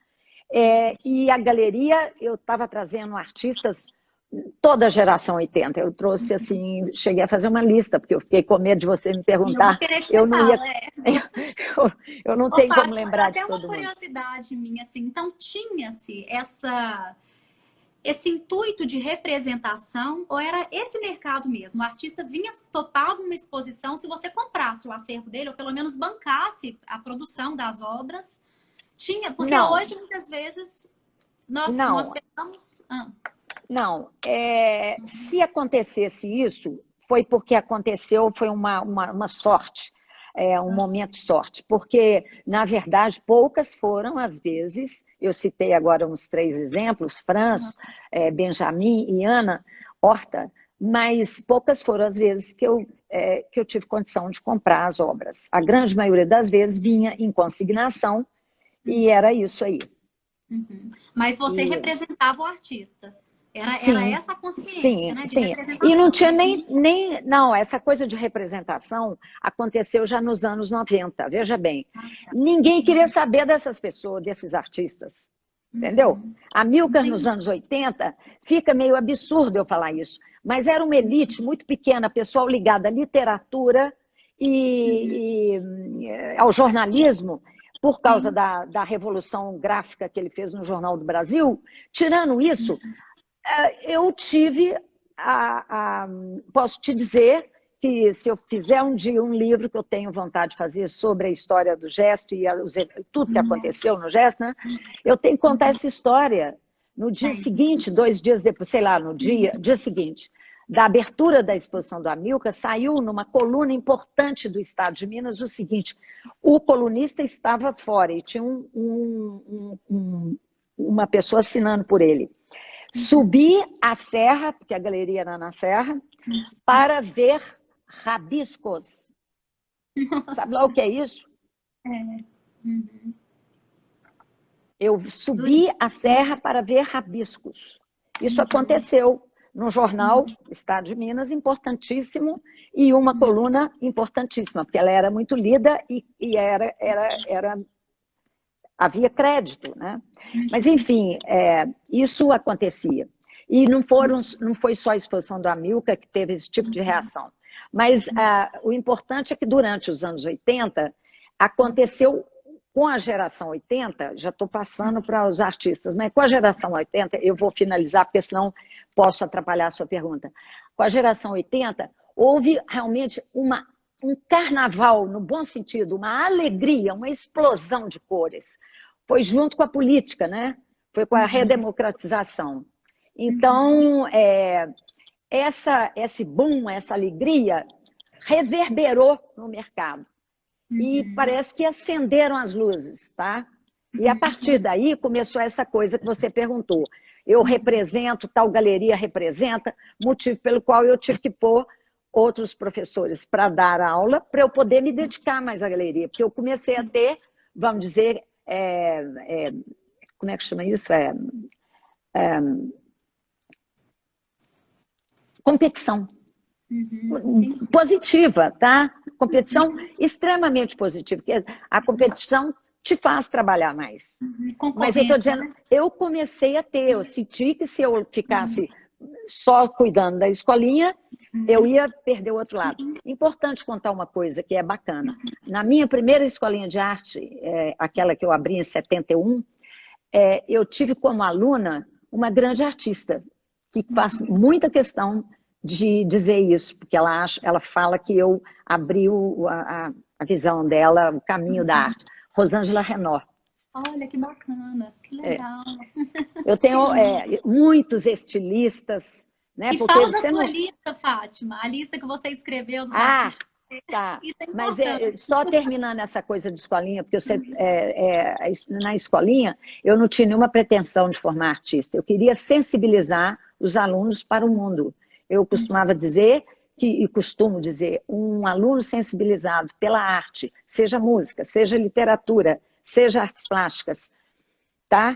e a galeria, eu estava trazendo artistas toda a geração 80. Eu trouxe assim, cheguei a fazer uma lista, porque eu fiquei com medo de você me Eu vou perguntar. querer que Eu você não ia. fale. Eu não Ô, tenho como Fátima, lembrar de até uma todo mundo. curiosidade minha, assim, então tinha-se esse intuito de representação, ou era esse mercado mesmo? O artista vinha, topava uma exposição, se você comprasse o acervo dele, ou pelo menos bancasse a produção das obras, tinha, porque Não, hoje, muitas vezes, nós não, pegamos... não. Se acontecesse isso, foi porque aconteceu, foi uma sorte. Um momento de sorte, porque, na verdade, poucas foram as vezes, eu citei agora uns 3 exemplos, Franz, Benjamin e Ana Horta, mas poucas foram as vezes que eu tive condição de comprar as obras. A grande maioria das vezes vinha em consignação e era isso aí. Mas você E, representava o artista. Era sim, essa a consciência, sim, né, de sim. E não representação. tinha não, essa coisa de representação aconteceu já nos anos 90, veja bem. Ninguém queria saber dessas pessoas, desses artistas, entendeu? A Amilcar nos Entendi. anos 80, fica meio absurdo eu falar isso, mas era uma elite muito pequena, pessoal ligado à literatura e ao jornalismo, por causa Sim. da revolução gráfica que ele fez no Jornal do Brasil. Tirando isso, eu tive, posso te dizer que se eu fizer um dia um livro que eu tenho vontade de fazer sobre a história do gesto e tudo que aconteceu no gesto, né? Eu tenho que contar essa história no dia seguinte, 2 dias depois, sei lá, no dia seguinte da abertura da exposição do Amilcar, saiu numa coluna importante do Estado de Minas o seguinte: o colunista estava fora e tinha uma pessoa assinando por ele. Subi a serra, porque a galeria era na serra, para ver rabiscos. Sabe lá o que é isso? Eu subi a serra para ver rabiscos. Isso aconteceu no jornal Estado de Minas, importantíssimo, e uma coluna importantíssima, porque ela era muito lida e havia crédito, né? Mas, enfim, isso acontecia. E não foi só a exposição do Amilcar que teve esse tipo de reação. Mas o importante é que durante os anos 80, aconteceu com a geração 80, já estou passando para os artistas, mas com a geração 80, eu vou finalizar, porque senão posso atrapalhar a sua pergunta. Com a geração 80, houve realmente um carnaval, no bom sentido, uma alegria, uma explosão de cores. Foi junto com a política, né? Foi com a redemocratização. Então, esse boom, essa alegria, reverberou no mercado. E parece que acenderam as luzes, tá? E a partir daí começou essa coisa que você perguntou. Eu represento, tal galeria representa, motivo pelo qual eu tive que pôr outros professores para dar aula, para eu poder me dedicar mais à galeria. Porque eu comecei a ter, vamos dizer, como é que chama isso? competição Entendi. positiva, tá? Competição extremamente positiva, porque a competição te faz trabalhar mais. Mas eu estou Concorrência, dizendo, né? eu comecei a ter, eu senti que se eu ficasse só cuidando da escolinha, eu ia perder o outro lado. Importante contar uma coisa que é bacana. Na minha primeira escolinha de arte, aquela que eu abri em 71, eu tive como aluna uma grande artista, que faz muita questão de dizer isso, porque ela fala que eu abri a visão dela, o caminho da arte. Rosângela Renaud. Olha, que bacana, que legal. Eu tenho muitos estilistas, né? E Porque fala da você sua não... lista, Fátima, a lista que você escreveu dos Ah, artistas. tá. Isso é Mas importante. só terminando essa coisa de escolinha, porque na escolinha eu não tinha nenhuma pretensão de formar artista. Eu queria sensibilizar os alunos para o mundo. Eu costumava dizer, e costumo dizer, um aluno sensibilizado pela arte, seja música, seja literatura, seja artes plásticas, tá?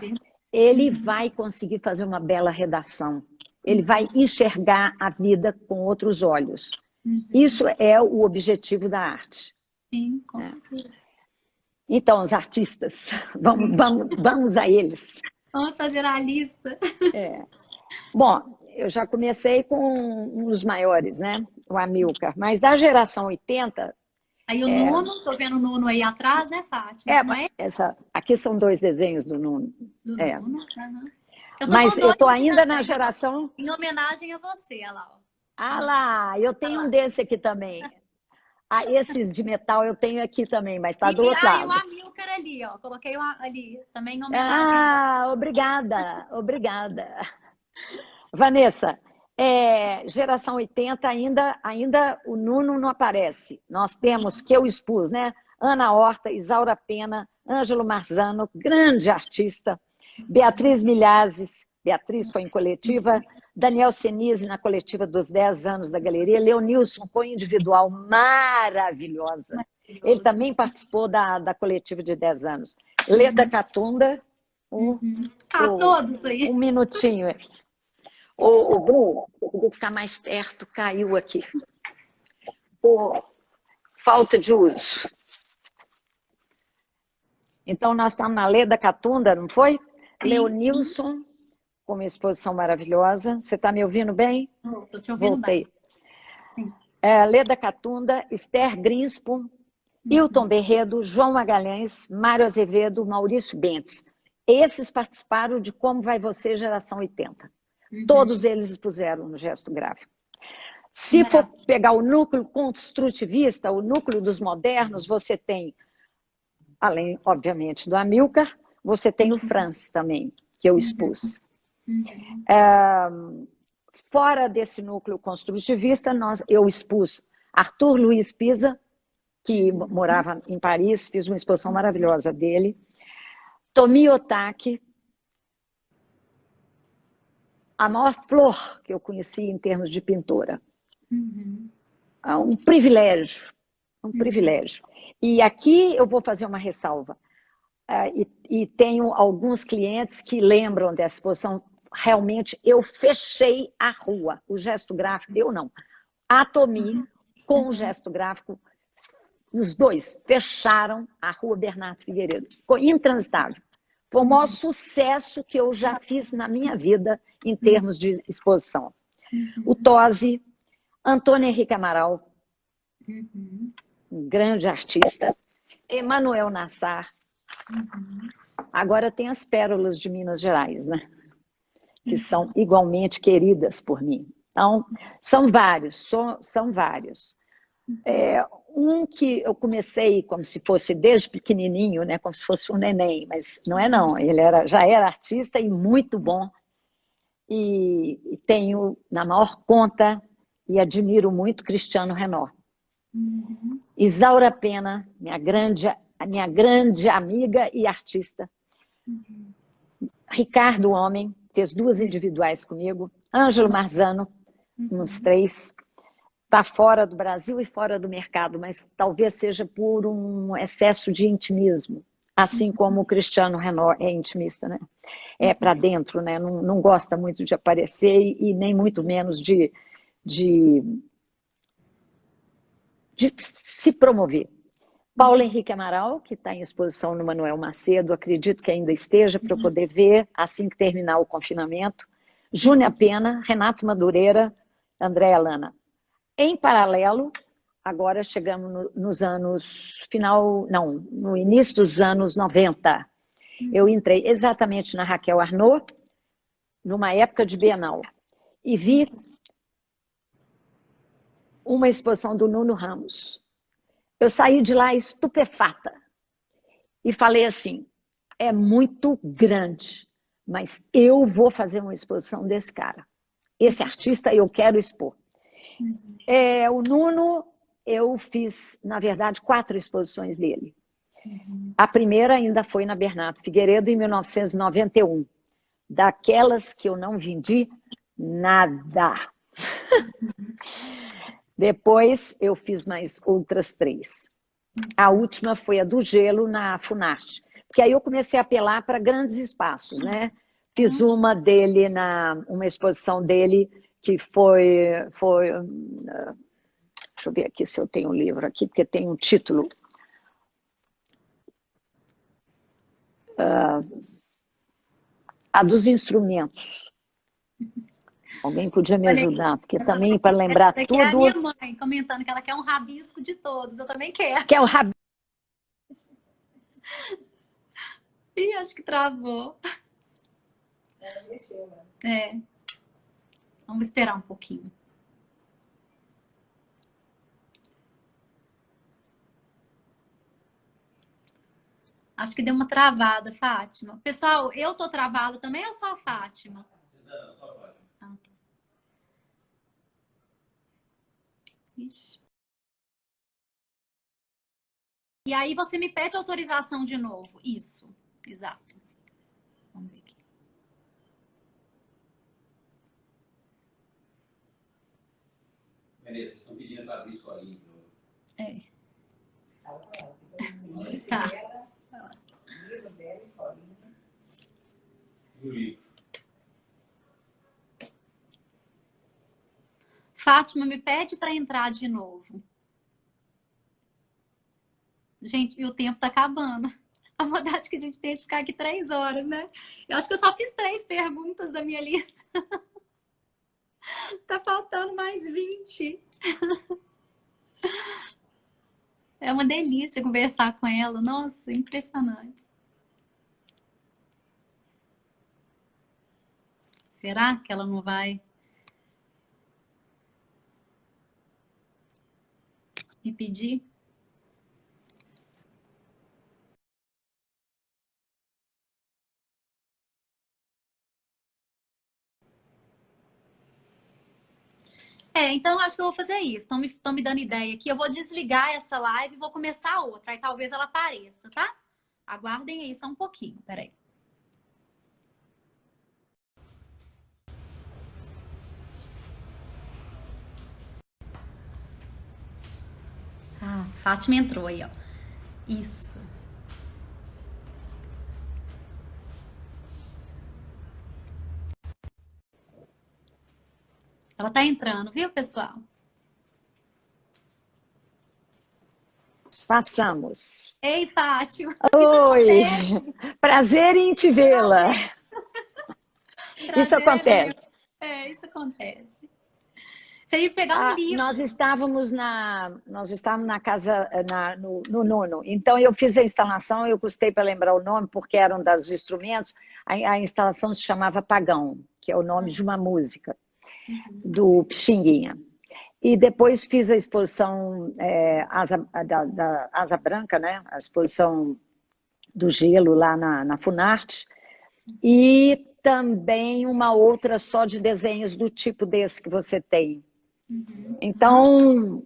Ele vai conseguir fazer uma bela redação. Ele vai enxergar a vida com outros olhos. Isso é o objetivo da arte. Sim, com certeza. Então, os artistas, vamos a eles. Vamos fazer a lista. Bom, eu já comecei com um dos maiores, né? O Amilcar. Mas da geração 80, Aí o Nuno, tô vendo o Nuno aí atrás, né, Fátima? Não é aqui são 2 desenhos do Nuno. do É. Nuno? Uhum. Eu tô Mas com eu dois estou aqui ainda na também, geração... em homenagem a você, olha lá, ó. Ah lá, eu tenho um desse aqui também. Esses de metal eu tenho aqui também, mas está do outro E o lado. Amilcar ali, ó. Coloquei ali, também em homenagem a você. Obrigada, obrigada. Vanessa, geração 80 ainda o Nuno não aparece. Nós temos, que eu expus, né? Ana Horta, Isaura Pena, Ângelo Marzano, grande artista, Beatriz Milhazes, Beatriz foi em coletiva, Daniel Senise na coletiva dos 10 anos da galeria, Leonilson foi individual, maravilhosa. Ele também participou da coletiva de 10 anos. Leda Catunda, Todos aí. um minutinho. O Bruno, eu vou ficar mais perto, caiu aqui. Falta de uso. Então, nós estamos na Leda Catunda, não foi? Sim. Leonilson, com uma exposição maravilhosa. Você está me ouvindo bem? Estou te ouvindo Voltei. bem. Leda Catunda, Esther Grinspo, Hilton Berredo, João Magalhães, Mário Azevedo, Maurício Bentes. Esses participaram de Como Vai Você, geração 80. Todos eles expuseram no gesto gráfico. Se for pegar o núcleo construtivista, o núcleo dos modernos, você tem, além, obviamente, do Amilcar, você tem o Franz também, que eu expus. Fora desse núcleo construtivista, eu expus Arthur Luiz Pisa, que morava em Paris, fiz uma exposição maravilhosa dele. Tomi Otaki, a maior flor que eu conheci em termos de pintora. Um privilégio, um privilégio. E aqui eu vou fazer uma ressalva. E tenho alguns clientes que lembram dessa exposição. Realmente, eu fechei a rua, o gesto gráfico, eu não. A Tomi, com o gesto gráfico, os dois fecharam a rua Bernardo Figueiredo. Ficou intransitável. Foi o maior sucesso que eu já fiz na minha vida em termos de exposição. O Tosi, Antônio Henrique Amaral, um grande artista, Emanuel Nassar. Agora tem as pérolas de Minas Gerais, né? Que são igualmente queridas por mim. Então, são vários, são vários. Um que eu comecei como se fosse desde pequenininho, né, como se fosse um neném, mas não é não, ele já era artista e muito bom, e tenho na maior conta e admiro muito Cristiano Renaud. Isaura Pena, minha grande amiga e artista. Ricardo Homem, fez 2 individuais comigo, Ângelo Marzano, uns 3. Está fora do Brasil e fora do mercado, mas talvez seja por um excesso de intimismo, assim como o Cristiano Renaud é intimista, né? É para dentro, né? Não gosta muito de aparecer e nem muito menos de de, de se promover. Paulo Henrique Amaral, que está em exposição no Manuel Macedo, acredito que ainda esteja para eu poder ver assim que terminar o confinamento. Júnia Pena, Renato Madureira, Andréa Lana. Em paralelo, agora chegamos nos anos no início dos anos 90. Eu entrei exatamente na Raquel Arnaud, numa época de Bienal, e vi uma exposição do Nuno Ramos. Eu saí de lá estupefata e falei assim, é muito grande, mas eu vou fazer uma exposição desse cara. Esse artista eu quero expor. O Nuno, eu fiz, na verdade, 4 exposições dele. A primeira ainda foi na Bernardo Figueiredo, em 1991. Daquelas que eu não vendi nada. Depois eu fiz mais outras 3. A última foi a do gelo na Funarte. Porque aí eu comecei a apelar para grandes espaços, né? Fiz uma dele, uma exposição dele, que foi... Deixa eu ver aqui se eu tenho um livro aqui, porque tem um título. A dos instrumentos. Alguém podia me ajudar, porque também para lembrar tudo... É a minha mãe comentando que ela quer um rabisco de todos, eu também quero. Quer o rabisco? Ih, acho que travou. Vamos esperar um pouquinho. Acho que deu uma travada, Fátima. Pessoal, eu tô travada também ou só a Fátima? Não, só pode. Ah, tá. Ixi. E aí você me pede autorização de novo. Isso, exato. Vamos ver aqui. Maria, vocês estão pedindo para abrir escolinha de novo. Tá. No livro. Fátima, me pede para entrar de novo. Gente, e o tempo tá acabando. A verdade é que a gente tem de ficar aqui 3 horas, né? Eu acho que eu só fiz 3 perguntas da minha lista. Tá faltando mais 20. É uma delícia conversar com ela. Nossa, impressionante. Será que ela não vai me pedir? Então acho que eu vou fazer isso. Estão me dando ideia aqui. Eu vou desligar essa live e vou começar outra. Aí talvez ela apareça, tá? Aguardem aí só um pouquinho. Peraí. Ah, Fátima entrou aí, ó. Isso. Ela tá entrando, viu, pessoal? Façamos. Ei, Fátima. Oi, prazer em te vê-la. Isso acontece. Isso acontece. Você ia pegar um livro. Nós estávamos na casa, no nono. Então, eu fiz a instalação, eu custei para lembrar o nome, porque era um dos instrumentos. A instalação se chamava Pagão, que é o nome de uma música, do Pixinguinha. E depois fiz a exposição da Asa Branca, né? A exposição do gelo lá na Funarte. E também uma outra só de desenhos do tipo desse que você tem. Então,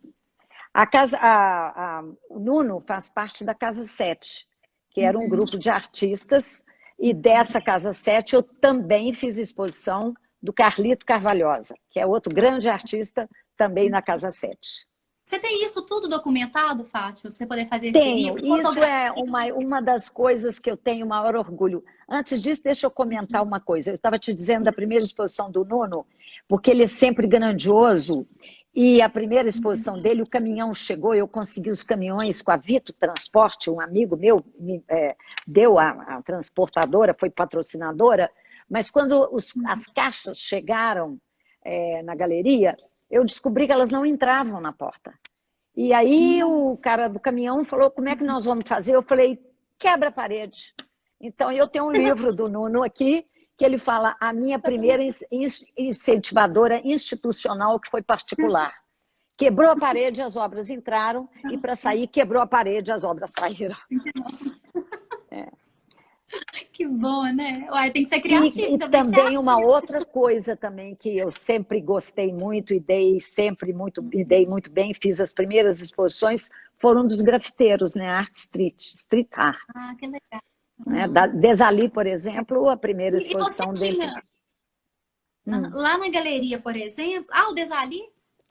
o Nuno faz parte da Casa 7, que era um grupo de artistas, e dessa Casa 7 eu também fiz exposição do Carlito Carvalhosa, que é outro grande artista também na Casa 7. Você tem isso tudo documentado, Fátima, para você poder fazer esse Tenho, livro? isso é uma das coisas que eu tenho maior orgulho. Antes disso, deixa eu comentar uma coisa. Eu estava te dizendo da primeira exposição do Nuno, porque ele é sempre grandioso, e a primeira exposição dele, o caminhão chegou, eu consegui os caminhões com a Vito Transporte, um amigo meu me deu a transportadora, foi patrocinadora, mas quando as caixas chegaram na galeria, eu descobri que elas não entravam na porta. E aí o cara do caminhão falou, como é que nós vamos fazer? Eu falei, quebra a parede. Então, eu tenho um livro do Nuno aqui, que ele fala, a minha primeira incentivadora institucional, que foi particular. Quebrou a parede, as obras entraram, e para sair, quebrou a parede, as obras saíram. Que bom, né? Uai, tem que ser criativo, E também ser também uma artista. outra coisa também que eu sempre gostei muito e me dei muito bem, fiz as primeiras exposições, foram dos grafiteiros, né? Art street art. Ah, que legal. Né? Desali, por exemplo, a primeira E você exposição dele. tinha, lá na galeria, por exemplo, o Desali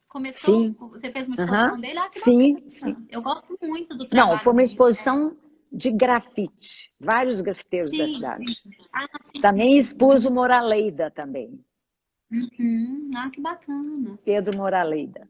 começou, Sim, você fez uma exposição dele, que sim, bacana. sim. Eu gosto muito do Não, trabalho foi uma dele. exposição de grafite, vários grafiteiros da Sim, sim. cidade. Sim, Também sim. expus o Moraleida também, Que bacana. Pedro Moraleida.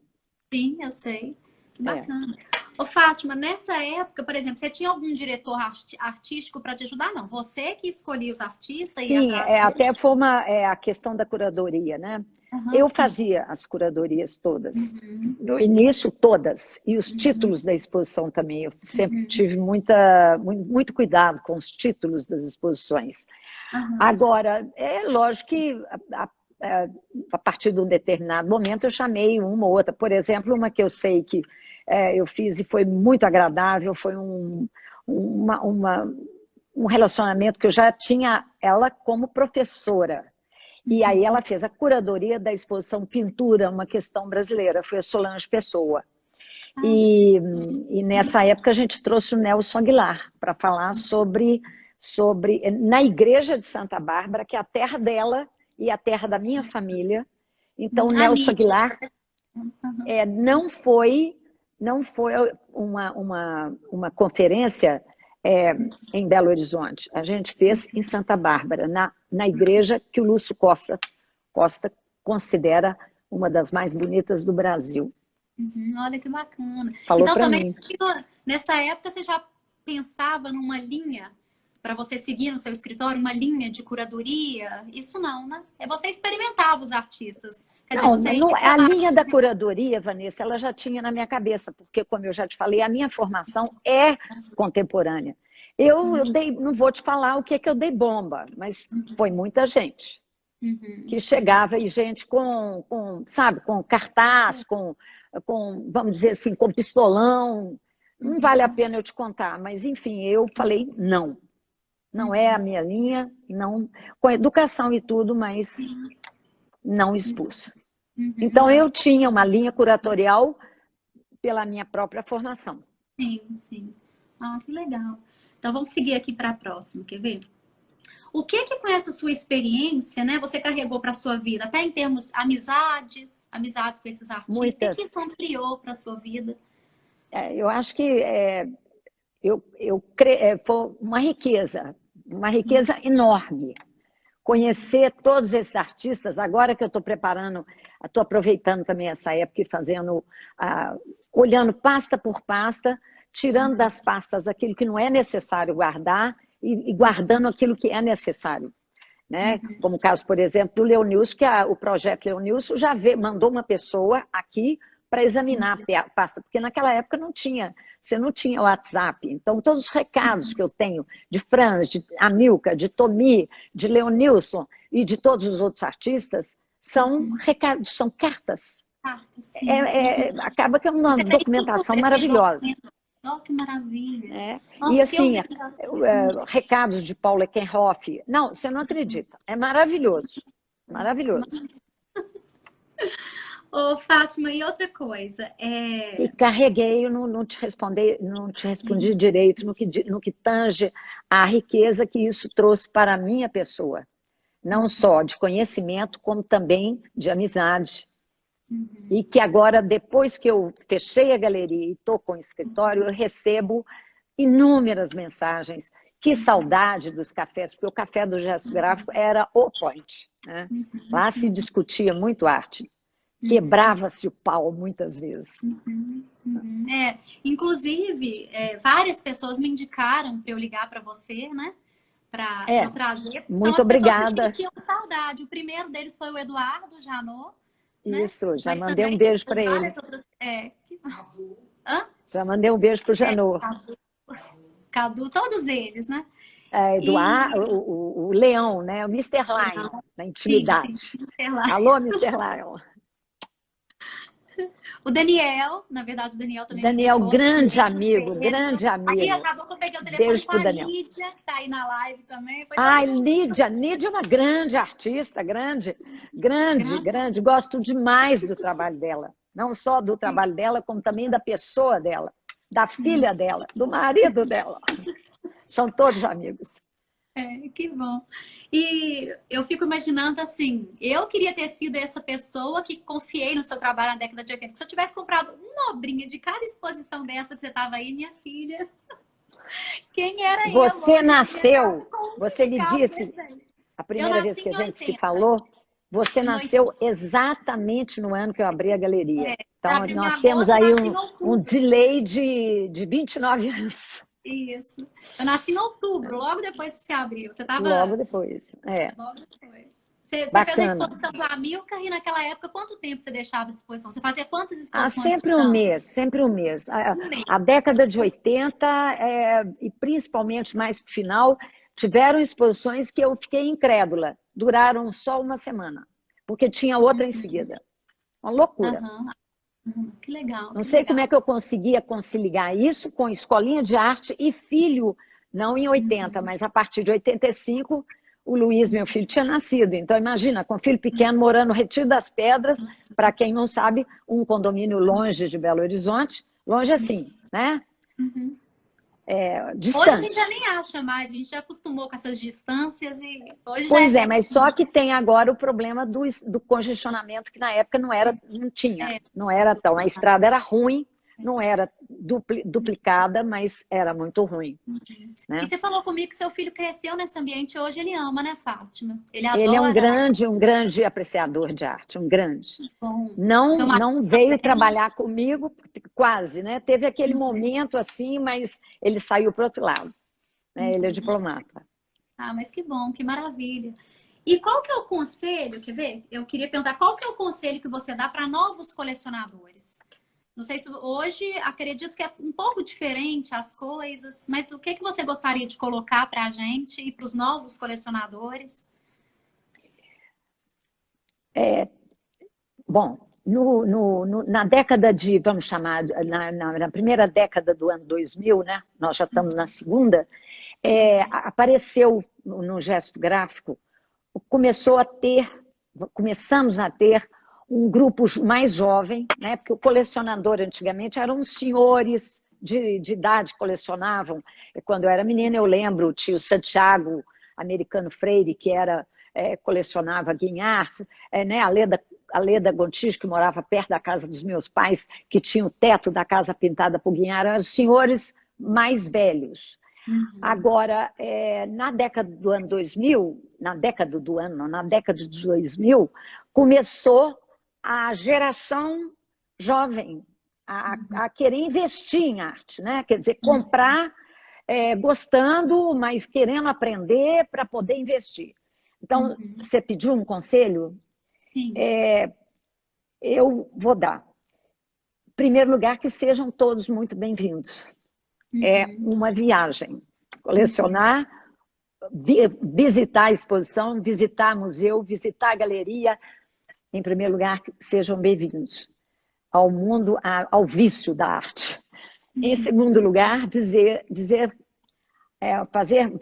Sim, eu sei. Que É. bacana. Ô, Fátima, nessa época, por exemplo, você tinha algum diretor artístico para te ajudar? Não, você que escolhia os artistas e Sim, atrás deles? até foi a questão da curadoria, né? Eu fazia as curadorias todas, no início todas, e os títulos da exposição também. Eu sempre tive muito cuidado com os títulos das exposições. Agora, é lógico que a partir de um determinado momento eu chamei uma ou outra. Por exemplo, uma que eu sei que eu fiz e foi muito agradável, foi um relacionamento que eu já tinha ela como professora. E aí ela fez a curadoria da exposição Pintura, uma questão brasileira, foi a Solange Pessoa. E nessa época a gente trouxe o Nelson Aguilar para falar sobre na igreja de Santa Bárbara, que é a terra dela e a terra da minha família. Então o Nelson Aguilar não foi uma conferência em Belo Horizonte. A gente fez em Santa Bárbara, na igreja que o Lúcio Costa considera uma das mais bonitas do Brasil. Olha que bacana. Falou então, para também, mim. nessa época, você já pensava numa linha para você seguir no seu escritório, uma linha de curadoria? Isso não, né? Você experimentava os artistas. Quer dizer, a linha da curadoria, Vanessa, ela já tinha na minha cabeça, porque, como eu já te falei, a minha formação é contemporânea. Eu não vou te falar o que é que eu dei bomba, mas foi muita gente que chegava, e gente sabe, com cartaz, vamos dizer assim, com pistolão. Não vale a pena eu te contar, mas, enfim, eu falei não. Não é a minha linha, não, com educação e tudo, mas não expus. Então, eu tinha uma linha curatorial pela minha própria formação. Sim, sim. Que legal. Então, vamos seguir aqui para a próxima, quer ver? O que com essa sua experiência, né, você carregou para a sua vida, até em termos amizades com esses artistas, Muitas. o que isso ampliou para a sua vida? Eu acho que foi uma riqueza enorme. Conhecer todos esses artistas, agora que eu estou preparando, estou aproveitando também essa época e fazendo, olhando pasta por pasta, tirando das pastas aquilo que não é necessário guardar e guardando aquilo que é necessário. Né? Como o caso, por exemplo, do Leonilson, que o projeto Leonilson já mandou uma pessoa aqui para examinar a pasta, porque naquela época você não tinha WhatsApp. Então, todos os recados que eu tenho de Franz, de Amilcar, de Tomi, de Leonilson e de todos os outros artistas, são recados, são cartas. Acaba que é uma documentação maravilhosa. Que maravilha. E assim, recados de Paula Eckenhoff. Não, você não acredita. É maravilhoso. Maravilhoso. Ô, Fátima, e outra coisa. E carreguei, eu não te respondi direito no que tange a riqueza que isso trouxe para a minha pessoa. Não só de conhecimento, como também de amizade, E que agora, depois que eu fechei a galeria e estou com o escritório, eu recebo inúmeras mensagens. Que saudade dos cafés, porque o café do Gesto Gráfico era o point, né? Lá se discutia muito arte. Quebrava-se o pau muitas vezes. Inclusive, várias pessoas me indicaram para eu ligar para você, né? Para trazer. Muito São as obrigada. pessoas que sentiam saudade. O primeiro deles foi o Eduardo Janot, né? Isso, já Mas mandei um também beijo para ele. outras... Já mandei um beijo para o Janot. Cadu, todos eles, né? Eduardo, o Leão, né? O Mr. Lion, na intimidade. Sim, Mr. Lion. Alô, Mr. Lion. O Daniel, na verdade, o Daniel também Daniel, me indicou, grande amigo, grande amigo. Aí acabou que eu peguei o telefone Beijo com a Daniel. Lídia, que tá aí na live também. Ai, Lídia é uma grande artista, grande. Gosto demais do trabalho dela. Não só do trabalho dela, como também da pessoa dela, da filha dela, do marido dela. São todos amigos. Que bom. E eu fico imaginando assim, eu queria ter sido essa pessoa que confiei no seu trabalho na década de 80. Se eu tivesse comprado uma obrinha de cada exposição dessa que você estava aí, minha filha, quem era eu? Você nasceu, você me disse, a primeira vez que a gente 80. se falou, você nasceu exatamente no ano que eu abri a galeria. Então, nós temos aí um delay de 29 anos. Isso. Eu nasci em outubro, logo depois que você abriu. Você tava... Logo depois, Logo depois. Você fez a exposição do Amilcar e naquela época, quanto tempo você deixava de exposição? Você fazia quantas exposições? Sempre um mês. A década de 80, e principalmente mais pro final, tiveram exposições que eu fiquei incrédula. Duraram só uma semana, porque tinha outra em seguida. Uma loucura. Que legal. Não sei como é que eu conseguia conciliar isso com escolinha de arte e filho, não em 80, mas a partir de 85, o Luiz, meu filho, tinha nascido. Então, imagina, com filho pequeno, morando no Retiro das Pedras, para quem não sabe, um condomínio longe de Belo Horizonte, longe assim, né? Distante. Hoje a gente já nem acha mais, a gente já acostumou com essas distâncias e hoje pois já mas só que tem agora o problema do congestionamento, que na época não tinha, não era tão. A estrada era ruim, não era duplicada, mas era muito ruim. Né? E você falou comigo que seu filho cresceu nesse ambiente, hoje ele ama, né, Fátima? Ele é um grande apreciador de arte, um grande. Bom, não veio trabalhar comigo, quase, né? Teve aquele momento assim, mas ele saiu para o outro lado. Né? Ele é diplomata. Ah, mas que bom, que maravilha. E qual que é o conselho, quer ver? Eu queria perguntar, qual que é o conselho que você dá para novos colecionadores? Não sei se hoje, acredito que é um pouco diferente as coisas, mas o que você gostaria de colocar para a gente e para os novos colecionadores? Bom, na década de, vamos chamar, na primeira década do ano 2000, né? Nós já estamos na segunda, apareceu no Gesto Gráfico, começamos a ter um grupo mais jovem, né? Porque o colecionador antigamente eram os senhores de idade que colecionavam. Quando eu era menina, eu lembro o tio Santiago, americano Freire, que colecionava Guignard, né? A Leda Gontijo, que morava perto da casa dos meus pais, que tinha o teto da casa pintada por Guignard, eram os senhores mais velhos. Agora, na década do ano 2000, na década de 2000, começou a geração jovem a querer investir em arte, né? Quer dizer, comprar gostando, mas querendo aprender para poder investir. Então, você pediu um conselho? Sim. Eu vou dar. Em primeiro lugar, que sejam todos muito bem-vindos. É uma viagem. Colecionar, visitar a exposição, visitar museu, visitar a galeria. Em primeiro lugar, que sejam bem-vindos ao mundo, ao vício da arte. Em segundo lugar, fazer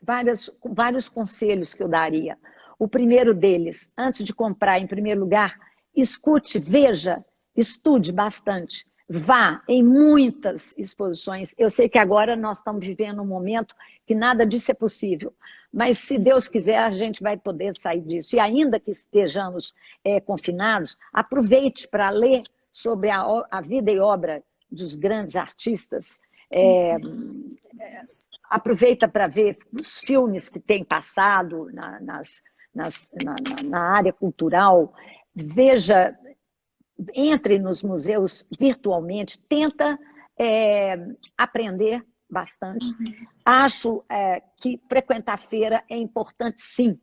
vários conselhos que eu daria. O primeiro deles, antes de comprar, em primeiro lugar, escute, veja, estude bastante. Vá em muitas exposições. Eu sei que agora nós estamos vivendo um momento que nada disso é possível, Mas, se Deus quiser, a gente vai poder sair disso. E ainda que estejamos confinados, aproveite para ler sobre a vida e obra dos grandes artistas. Aproveita para ver os filmes que têm passado na área cultural. Veja, entre nos museus virtualmente, tenta aprender bastante. Acho que frequentar feira é importante, sim,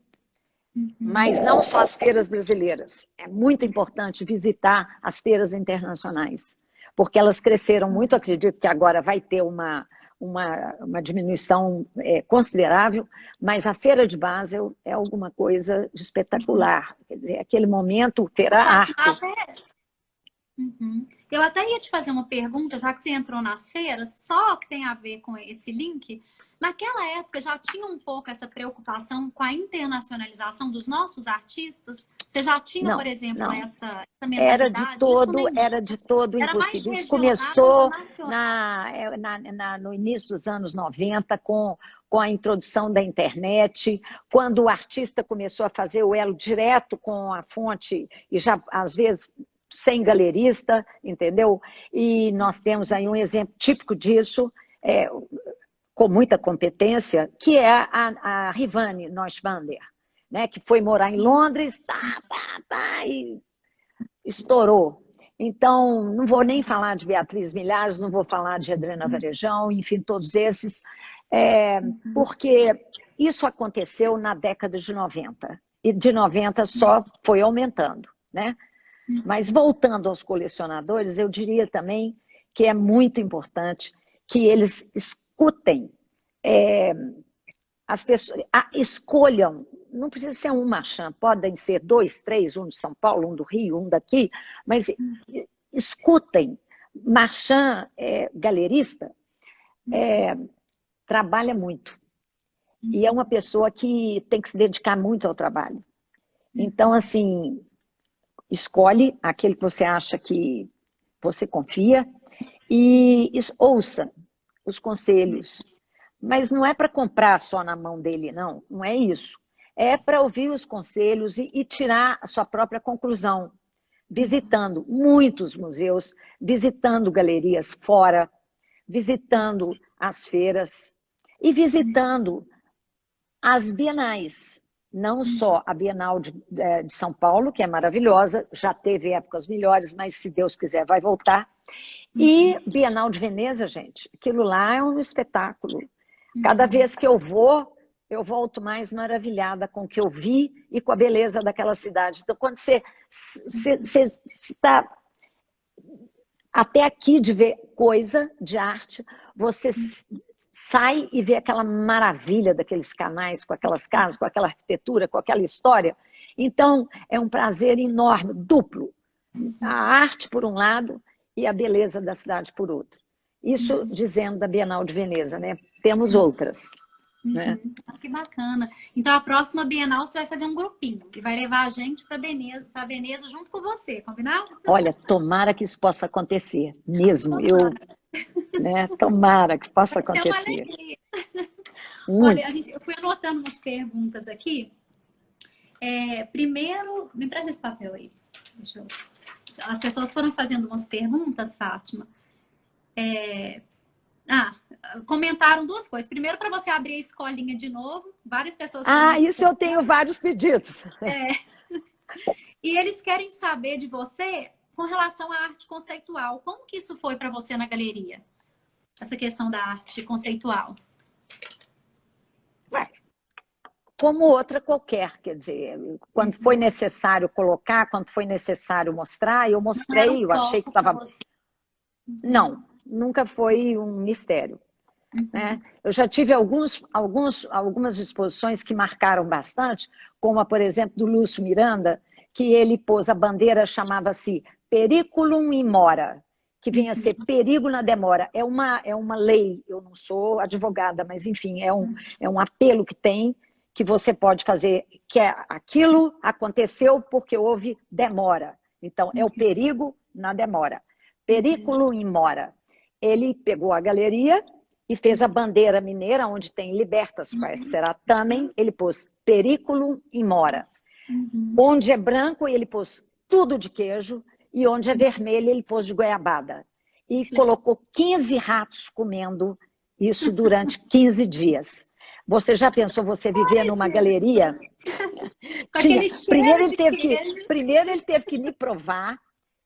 mas não só as feiras brasileiras. É muito importante visitar as feiras internacionais, porque elas cresceram muito. Acredito que agora vai ter uma diminuição considerável, mas a Feira de Basel é alguma coisa de espetacular. Quer dizer, aquele momento, Feira Arte. Eu até ia te fazer uma pergunta, já que você entrou nas feiras, só que tem a ver com esse link. Naquela época já tinha um pouco essa preocupação com a internacionalização dos nossos artistas? Você já tinha, Não, por exemplo, não. essa mentalidade? Era de todo Era mais impossível. Isso regional começou ou nacional? no início dos anos 90, com a introdução da internet, quando o artista começou a fazer o elo direto com a fonte, e já, às vezes, sem galerista, entendeu? E nós temos aí um exemplo típico disso, com muita competência, que é a Rivane Neuschwander, né, que foi morar em Londres, e estourou. Então, não vou nem falar de Beatriz Milhares, não vou falar de Adriana Varejão, enfim, todos esses, porque isso aconteceu na década de 90, e de 90 só foi aumentando, né? Mas voltando aos colecionadores, eu diria também que é muito importante que eles escutem, as pessoas escolham. Não precisa ser um Marchand, podem ser 2, 3, um de São Paulo, um do Rio, um daqui, mas escutem. Marchand, galerista, trabalha muito. E é uma pessoa que tem que se dedicar muito ao trabalho. Então, assim, escolhe aquele que você acha que você confia e ouça os conselhos. Mas não é para comprar só na mão dele, não é isso. É para ouvir os conselhos e tirar a sua própria conclusão, visitando muitos museus, visitando galerias fora, visitando as feiras e visitando as bienais. Não só a Bienal de São Paulo, que é maravilhosa, já teve épocas melhores, mas se Deus quiser vai voltar. E Bienal de Veneza, gente, aquilo lá é um espetáculo. Cada vez que eu volto mais maravilhada com o que eu vi e com a beleza daquela cidade. Então, quando você está até aqui de ver coisa de arte, você sai e vê aquela maravilha daqueles canais, com aquelas casas, com aquela arquitetura, com aquela história. Então, é um prazer enorme, duplo. A arte, por um lado, e a beleza da cidade, por outro. Isso dizendo da Bienal de Veneza, né? Temos outras. Né? Que bacana. Então, a próxima Bienal você vai fazer um grupinho e vai levar a gente para Veneza junto com você, combinado? Olha, tomara que isso possa acontecer, mesmo. Tomara que possa acontecer. Olha, eu fui anotando umas perguntas aqui. Primeiro, me presta esse papel aí. As pessoas foram fazendo umas perguntas, Fátima. Comentaram duas coisas. Primeiro, para você abrir a escolinha de novo, várias pessoas... isso eu tenho vários pedidos. E eles querem saber de você com relação à arte conceitual. Como que isso foi para você na galeria? Essa questão da arte conceitual. Como outra qualquer, quer dizer, quando foi necessário colocar, quando foi necessário mostrar, eu mostrei, eu achei que estava... Não, nunca foi um mistério. Né? Eu já tive algumas exposições que marcaram bastante, como, por exemplo, do Lúcio Miranda, que ele pôs a bandeira, chamava-se Periculum in Mora, que vinha a ser perigo na demora. É uma lei, eu não sou advogada, mas enfim, é um apelo que tem, que você pode fazer, que aquilo aconteceu porque houve demora. Então, é o perigo na demora. Periculum in Mora. Ele pegou a galeria e fez a bandeira mineira, onde tem Libertas quae será tamen, ele pôs periculum e mora. Onde é branco, ele pôs tudo de queijo, e onde é vermelho, ele pôs de goiabada. E colocou 15 ratos comendo isso durante 15 dias. Você já pensou você viver numa galeria? Com aquele cheiro de queijo. Primeiro ele teve que me provar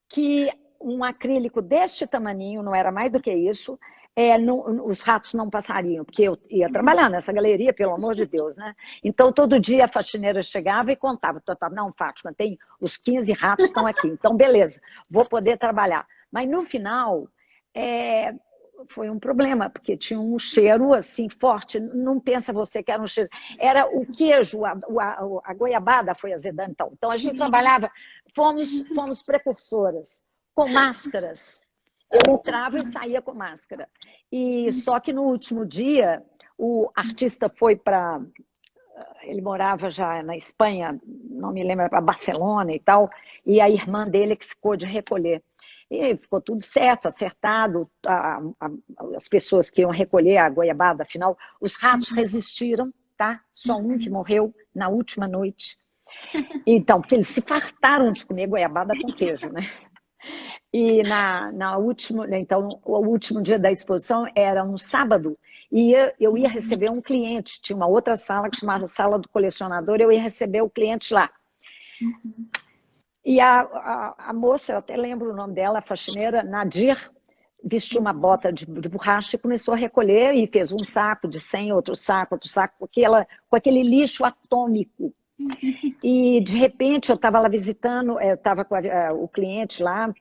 que um acrílico deste tamaninho, não era mais do que isso, os ratos não passariam, porque eu ia trabalhar nessa galeria, pelo amor de Deus, né? Então, todo dia a faxineira chegava e contava. Não, Fátima, tem os 15 ratos estão aqui. Então, beleza, vou poder trabalhar. Mas, no final, foi um problema, porque tinha um cheiro, assim, forte. Não pensa você que era um cheiro. Era o queijo, a goiabada foi azedando. Então, a gente trabalhava, fomos precursoras, com máscaras. Eu entrava e saía com máscara. E só que no último dia, o artista foi para... Ele morava já na Espanha, não me lembro, para Barcelona e tal, e a irmã dele que ficou de recolher. E ficou tudo certo, acertado, as pessoas que iam recolher a goiabada, afinal, os ratos resistiram, tá? Só um que morreu na última noite. Então, porque eles se fartaram de comer goiabada com queijo, né? E então, o último dia da exposição era um sábado, e eu ia receber um cliente, tinha uma outra sala que chamava Sala do Colecionador, eu ia receber o cliente lá. E a moça, eu até lembro o nome dela, a faxineira, Nadir, vestiu uma bota de borracha e começou a recolher, e fez um saco de 100, outro saco, porque com aquele lixo atômico. E, de repente, eu estava lá visitando, eu estava com o cliente lá,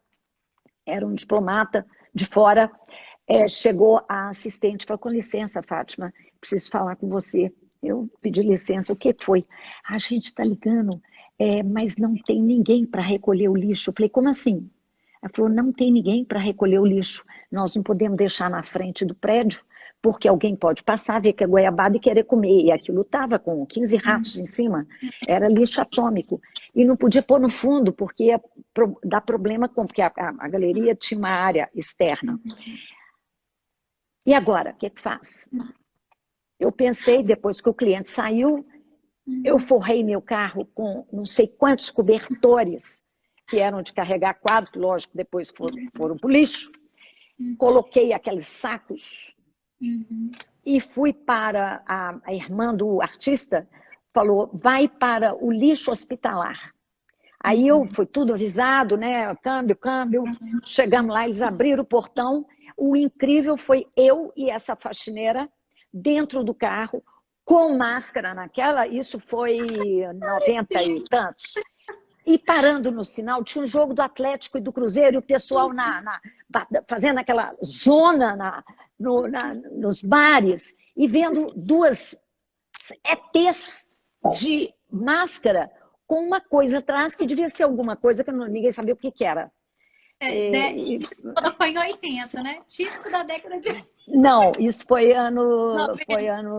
era um diplomata de fora, chegou a assistente e falou, com licença, Fátima, preciso falar com você. Eu pedi licença, o que foi? A gente está ligando, mas não tem ninguém para recolher o lixo. Eu falei, como assim? Ela falou, não tem ninguém para recolher o lixo, nós não podemos deixar na frente do prédio, porque alguém pode passar, ver que é goiabada e querer comer. E aquilo estava com 15 ratos em cima, era lixo atômico. E não podia pôr no fundo, porque ia dar problema, porque a galeria tinha uma área externa. E agora, o que faz? Eu pensei, depois que o cliente saiu, eu forrei meu carro com não sei quantos cobertores, que eram de carregar quadro, que lógico, depois foram para o lixo. Coloquei aqueles sacos e fui para a irmã do artista, falou, vai para o lixo hospitalar. Aí foi tudo avisado, né? Câmbio. Chegamos lá, eles abriram o portão. O incrível foi eu e essa faxineira dentro do carro, com máscara naquela, isso foi 90 e tantos. E parando no sinal, tinha um jogo do Atlético e do Cruzeiro, e o pessoal fazendo aquela zona nos bares, e vendo duas ETs de máscara com uma coisa atrás que devia ser alguma coisa que ninguém sabia o que era. Foi em 80, né? Típico da década de 80. Não, isso foi ano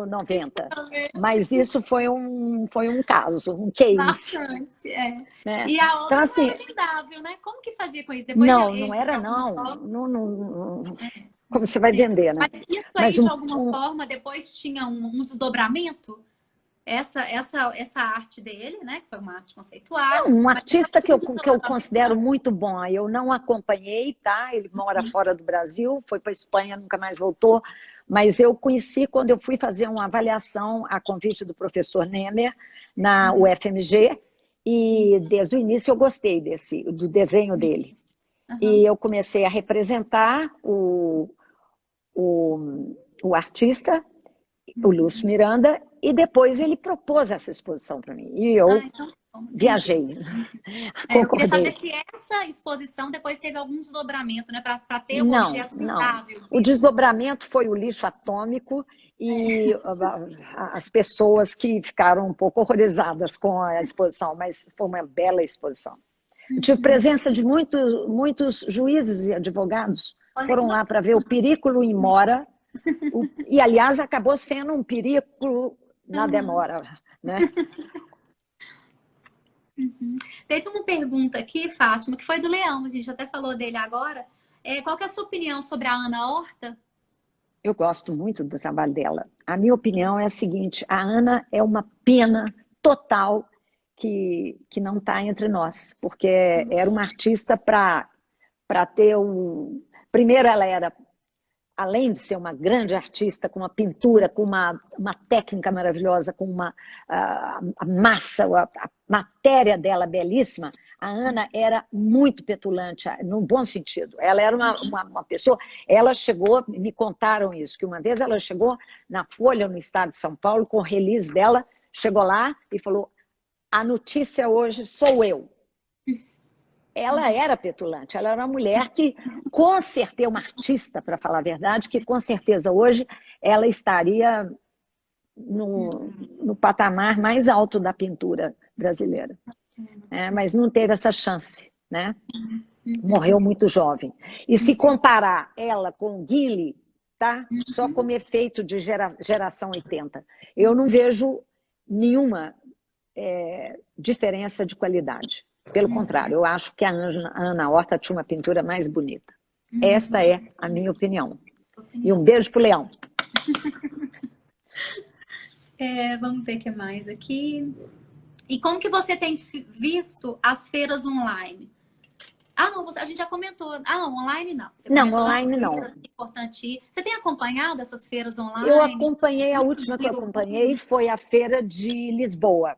90. Mas isso foi um caso, um case. Bastante, né? E a obra então, assim, não era vendável, né? Como que fazia com isso? Depois não era não. Como você vai vender, né? Mas isso aí, de alguma forma, depois tinha um desdobramento? Essa arte dele, né? Que foi uma arte conceitual. Um artista que eu considero muito bom. Eu não acompanhei, tá? Ele mora fora do Brasil, foi para a Espanha, nunca mais voltou. Mas eu conheci quando eu fui fazer uma avaliação a convite do professor Nemer na UFMG. E desde o início eu gostei do desenho dele. E eu comecei a representar o artista, o Lúcio Miranda, e depois ele propôs essa exposição para mim. E eu viajei. Eu queria saber se essa exposição depois teve algum desdobramento, né? Para ter um objeto vendável. O desdobramento foi o lixo atômico e as pessoas que ficaram um pouco horrorizadas com a exposição, mas foi uma bela exposição. Eu tive presença de muitos juízes e advogados, foram lá para ver o periculo em mora, e, aliás, acabou sendo um periculo na demora, né? Teve uma pergunta aqui, Fátima, que foi do Leão, a gente até falou dele agora. Qual que é a sua opinião sobre a Ana Horta? eu gosto muito do trabalho dela. A minha opinião é a seguinte, a Ana é uma pena total que não está entre nós, porque era uma artista para ter um... Primeiro, ela era, além de ser uma grande artista, com uma pintura, com uma técnica maravilhosa, com a massa, a matéria dela belíssima, a Ana era muito petulante, no bom sentido. Ela era uma pessoa... Ela chegou, me contaram isso, que uma vez ela chegou na Folha, no estado de São Paulo, com o release dela, chegou lá e falou, a notícia hoje sou eu. Ela era petulante, ela era uma mulher que, com certeza, uma artista, para falar a verdade, que com certeza hoje ela estaria no patamar mais alto da pintura brasileira. Mas não teve essa chance, né? Morreu muito jovem. E se comparar ela com Guile, tá? Só como efeito de geração 80, eu não vejo nenhuma diferença de qualidade. Pelo contrário, eu acho que a Ana Horta tinha uma pintura mais bonita. Esta é a minha opinião. E um beijo pro Leão. Vamos ver o que mais aqui. E como que você tem visto as feiras online? Ah, não, a gente já comentou. Ah, não, online não. Você não, comentou online não. É importante ir. Você tem acompanhado essas feiras online? Eu acompanhei, a última que eu acompanhei foi a feira de Lisboa,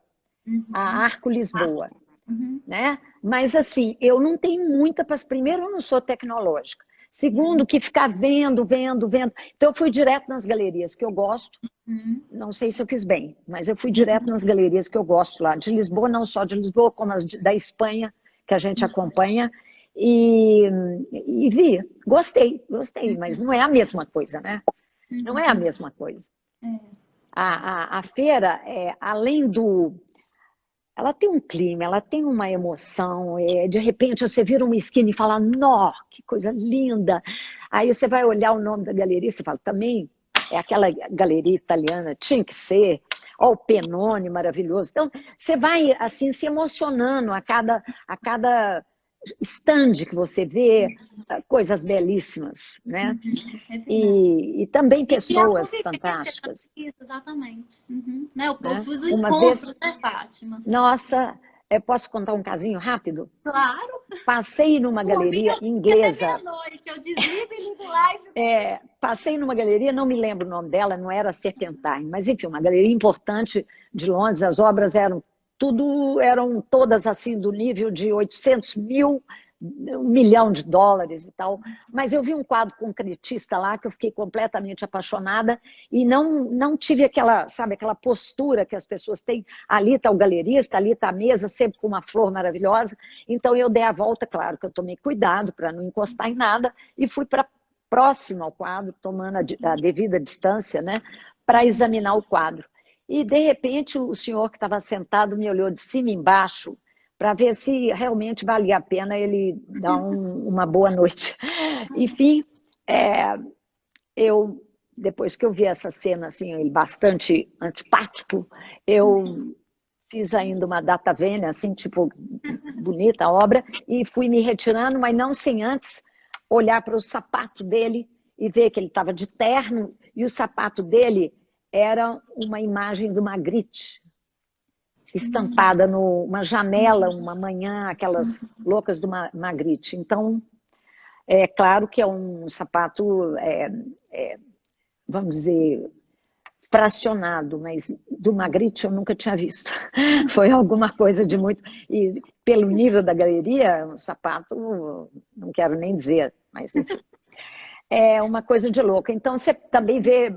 a Arco Lisboa. Né? Mas assim, eu não tenho muita... Primeiro, eu não sou tecnológica. Segundo, que ficar vendo. Então, eu fui direto nas galerias que eu gosto. Não sei se eu fiz bem, mas eu fui direto nas galerias que eu gosto lá. De Lisboa, não só de Lisboa, como as da Espanha, que a gente acompanha. E vi. Gostei, mas não é a mesma coisa, né? Não é a mesma coisa. A feira, além do... Ela tem um clima, ela tem uma emoção, de repente você vira uma esquina e fala, nó, que coisa linda. Aí você vai olhar o nome da galeria e você fala, também é aquela galeria italiana, tinha que ser, ó, o Pennone maravilhoso. Então, você vai assim se emocionando a cada stand que você vê, coisas belíssimas, né? E também pessoas fantásticas. Isso, exatamente. Né? Os Uma encontros, vez... né, Fátima? Nossa, posso contar um casinho rápido? Claro. Passei numa galeria inglesa. Até meia-noite, eu desligo e ligo live. Passei numa galeria, não me lembro o nome dela, não era Serpentine, mas enfim, uma galeria importante de Londres. As obras eram todas assim do nível de 800 mil, $1 milhão e tal. Mas eu vi um quadro concretista lá que eu fiquei completamente apaixonada e não tive aquela, sabe, aquela postura que as pessoas têm. Ali está o galerista, ali está a mesa, sempre com uma flor maravilhosa. Então eu dei a volta, claro que eu tomei cuidado para não encostar em nada e fui para próximo ao quadro, tomando a devida distância, né, para examinar o quadro. E de repente o senhor que estava sentado me olhou de cima e embaixo para ver se realmente valia a pena ele dar uma boa noite. Enfim, depois que eu vi essa cena, assim, ele bastante antipático, eu fiz ainda uma data vênia, assim, tipo, bonita a obra, e fui me retirando, mas não sem antes olhar para o sapato dele e ver que ele estava de terno, e o sapato dele era uma imagem do Magritte, estampada numa janela, uma manhã, aquelas loucas do Magritte. Então, é claro que é um sapato, vamos dizer, fracionado, mas do Magritte eu nunca tinha visto. Foi alguma coisa de muito... E pelo nível da galeria, um sapato, não quero nem dizer, mas enfim. É uma coisa de louca. Então, você também vê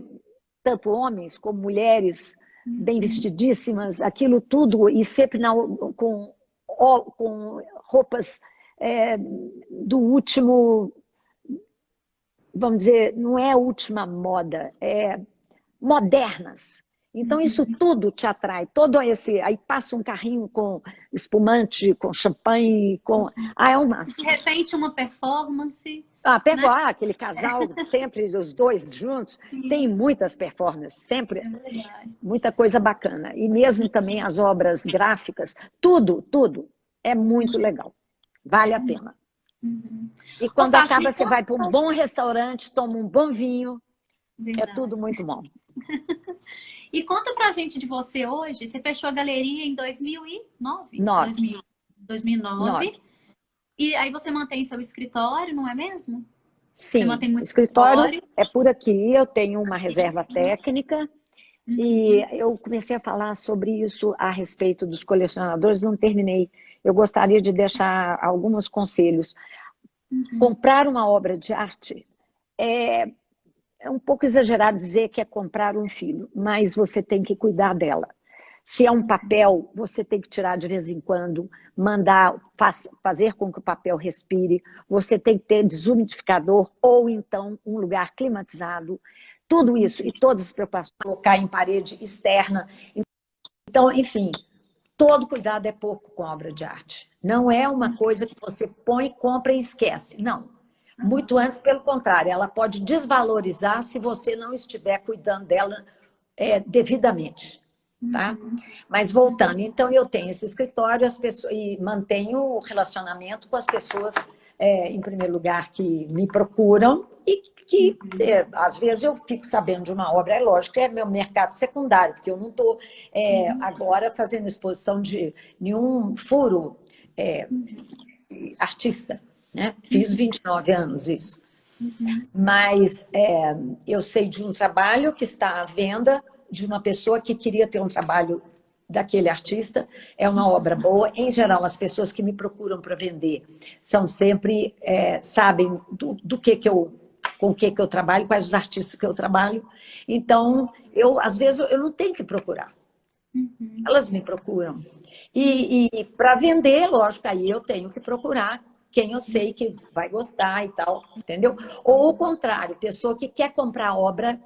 tanto homens como mulheres bem vestidíssimas, aquilo tudo, e sempre com roupas do último, vamos dizer, não é a última moda, modernas. Então isso tudo te atrai, aí passa um carrinho com espumante, com champanhe, é o máximo. De repente uma performance. Aquele casal, sempre os dois juntos, tem muitas performances, sempre, muita coisa bacana. E mesmo também as obras gráficas, tudo é muito legal, vale a pena. E quando acaba, você vai para um bom restaurante, toma um bom vinho, É Verdade. tudo muito bom. E conta pra gente de você hoje. Você fechou a galeria em 2009? 2009. 9. E aí você mantém seu escritório, não é mesmo? Você Sim, mantém um o escritório escritório. é por aqui, eu tenho uma reserva técnica e eu comecei a falar sobre isso a respeito dos colecionadores, não terminei. Eu gostaria de deixar alguns conselhos. Comprar uma obra de arte é um pouco exagerado dizer que é comprar um filho, mas você tem que cuidar dela. Se é um papel, você tem que tirar de vez em quando, mandar, fazer com que o papel respire. Você tem que ter desumidificador ou então um lugar climatizado. Tudo isso e todas as preocupações, colocar em parede externa. Então, enfim, todo cuidado é pouco com a obra de arte. Não é uma coisa que você põe, compra e esquece. Não. Muito antes, pelo contrário, ela pode desvalorizar se você não estiver cuidando dela devidamente. Tá? Mas voltando, então eu tenho esse escritório e mantenho o relacionamento com as pessoas, em primeiro lugar, que me procuram e que às vezes eu fico sabendo de uma obra, é lógico que é meu mercado secundário, porque eu não estou agora fazendo exposição de nenhum furo artista, né? Fiz 29 anos isso. Mas eu sei de um trabalho que está à venda, de uma pessoa que queria ter um trabalho daquele artista, é uma obra boa. Em geral, as pessoas que me procuram para vender são sempre, sabem com o que eu trabalho, quais os artistas que eu trabalho. Então, às vezes, eu não tenho que procurar. Elas me procuram. E para vender, lógico, aí eu tenho que procurar quem eu sei que vai gostar e tal, entendeu? Ou o contrário, pessoa que quer comprar obra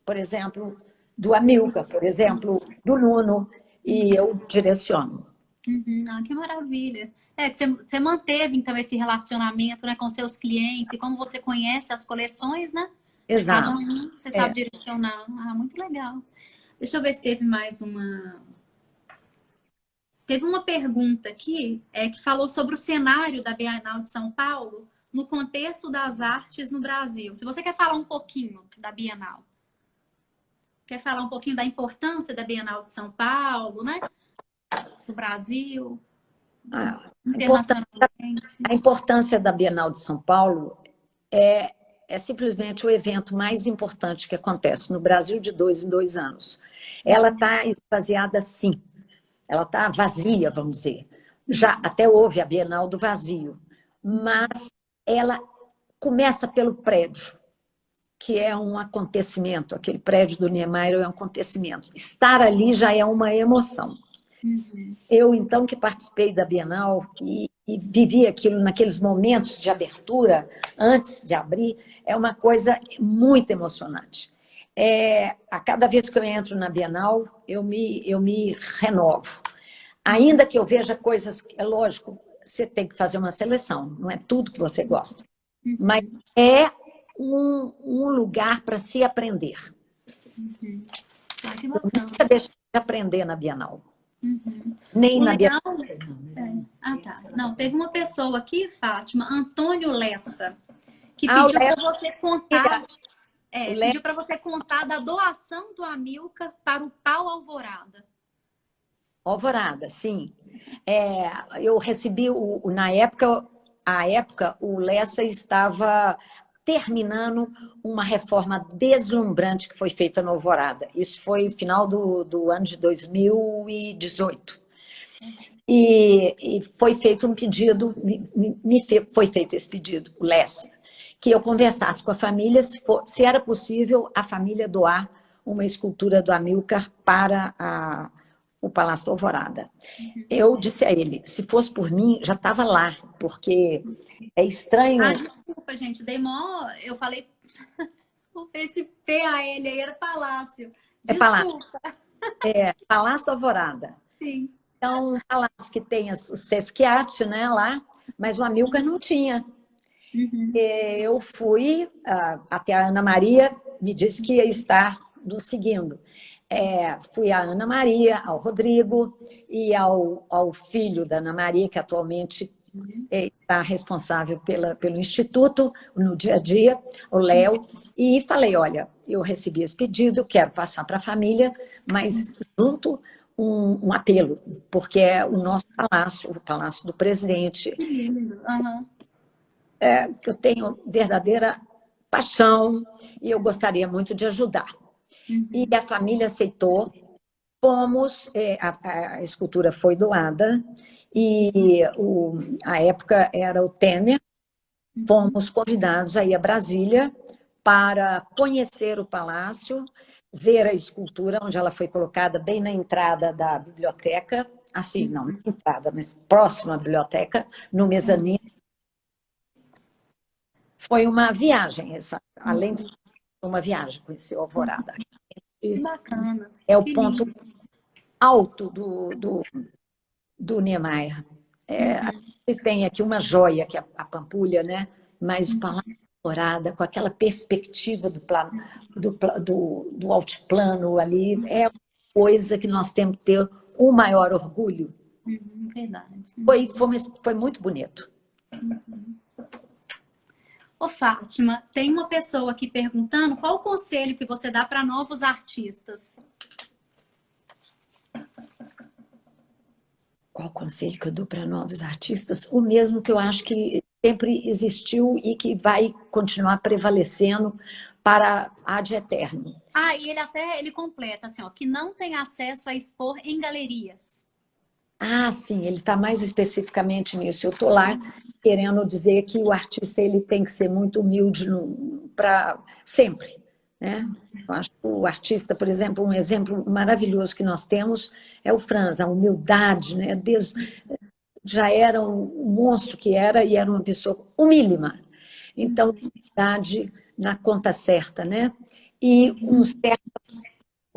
por exemplo, do Amilcar, por exemplo, do Nuno, e eu direciono. Que maravilha. Que você manteve, então, esse relacionamento, né, com seus clientes, e como você conhece as coleções, né? De cada Exato. um, você sabe direcionar. Muito legal. Deixa eu ver se teve mais uma... Teve uma pergunta aqui que falou sobre o cenário da Bienal de São Paulo no contexto das artes no Brasil. Se você quer falar um pouquinho da Bienal, quer falar um pouquinho da importância da Bienal de São Paulo, né? Do Brasil, internacionalmente. A importância da Bienal de São Paulo é simplesmente o evento mais importante que acontece no Brasil de 2 em 2 anos. Ela está esvaziada, sim. Ela está vazia, vamos dizer. Já até houve a Bienal do Vazio, mas ela começa pelo prédio, que é um acontecimento. Aquele prédio do Niemeyer é um acontecimento. Estar ali já é uma emoção. Eu, então, que participei da Bienal e vivi aquilo naqueles momentos de abertura, antes de abrir, é uma coisa muito emocionante. A cada vez que eu entro na Bienal, eu me renovo. Ainda que eu veja coisas, é lógico, você tem que fazer uma seleção, não é tudo que você gosta. Mas é um lugar para se aprender. Que Eu bacana. nunca deixei de aprender na Bienal. Nem O na legal... Bienal. tá. Não, teve uma pessoa aqui, Fátima, Antônio Lessa, que o pediu Lessa. para você contar... O pediu para você contar da doação do Amilcar para o Pau Alvorada. Alvorada, sim. Eu recebi, na época, o Lessa estava terminando uma reforma deslumbrante que foi feita no Alvorada. Isso foi no final do ano de 2018. E foi feito um pedido, foi feito esse pedido, o Lessa, que eu conversasse com a família se era possível a família doar uma escultura do Amilcar para o Palácio da Alvorada. Eu disse a ele, se fosse por mim, já estava lá, porque é estranho... Desculpa, gente, eu falei, esse PAL aí era Palácio. Desculpa. Palácio Alvorada. Sim. Então, um palácio que tem o Sesquiate, né, lá, mas o Amilcar não tinha. Eu fui até a Ana Maria, me disse que ia estar nos seguindo. Fui à Ana Maria, ao Rodrigo e ao filho da Ana Maria, que atualmente está responsável pelo Instituto, no dia a dia, o Léo, e falei, olha, eu recebi esse pedido, quero passar para a família, mas junto um apelo, porque é o nosso palácio, o Palácio do Presidente, Que lindo. Aham. que eu tenho verdadeira paixão e eu gostaria muito de ajudar. E a família aceitou, fomos, a escultura foi doada, e a época era o Temer, fomos convidados a ir a Brasília para conhecer o palácio, ver a escultura, onde ela foi colocada bem na entrada da biblioteca, assim, não na entrada, mas próxima à biblioteca, no mezanino. Foi uma viagem, além de ser uma viagem, conhecer o Alvorada. Que bacana. É o Que ponto lindo. alto do Niemeyer. A gente tem aqui uma joia, que é a Pampulha, né? Mas o Palácio Alvorada, com aquela perspectiva do altiplano ali, é uma coisa que nós temos que ter o maior orgulho. Verdade. Foi muito bonito. Ô, Fátima, tem uma pessoa aqui perguntando qual o conselho que você dá para novos artistas? Qual o conselho que eu dou para novos artistas? O mesmo que eu acho que sempre existiu e que vai continuar prevalecendo para ad eterno. Ah, e ele completa assim, ó, que não tem acesso a expor em galerias. Ah, sim, ele está mais especificamente nisso. Eu estou lá querendo dizer que o artista ele tem que ser muito humilde para sempre, né? Eu acho que o artista, por exemplo, um exemplo maravilhoso que nós temos é o Franz, a humildade, né? Já era um monstro que era e era uma pessoa humílima. Então, humildade na conta certa, né? E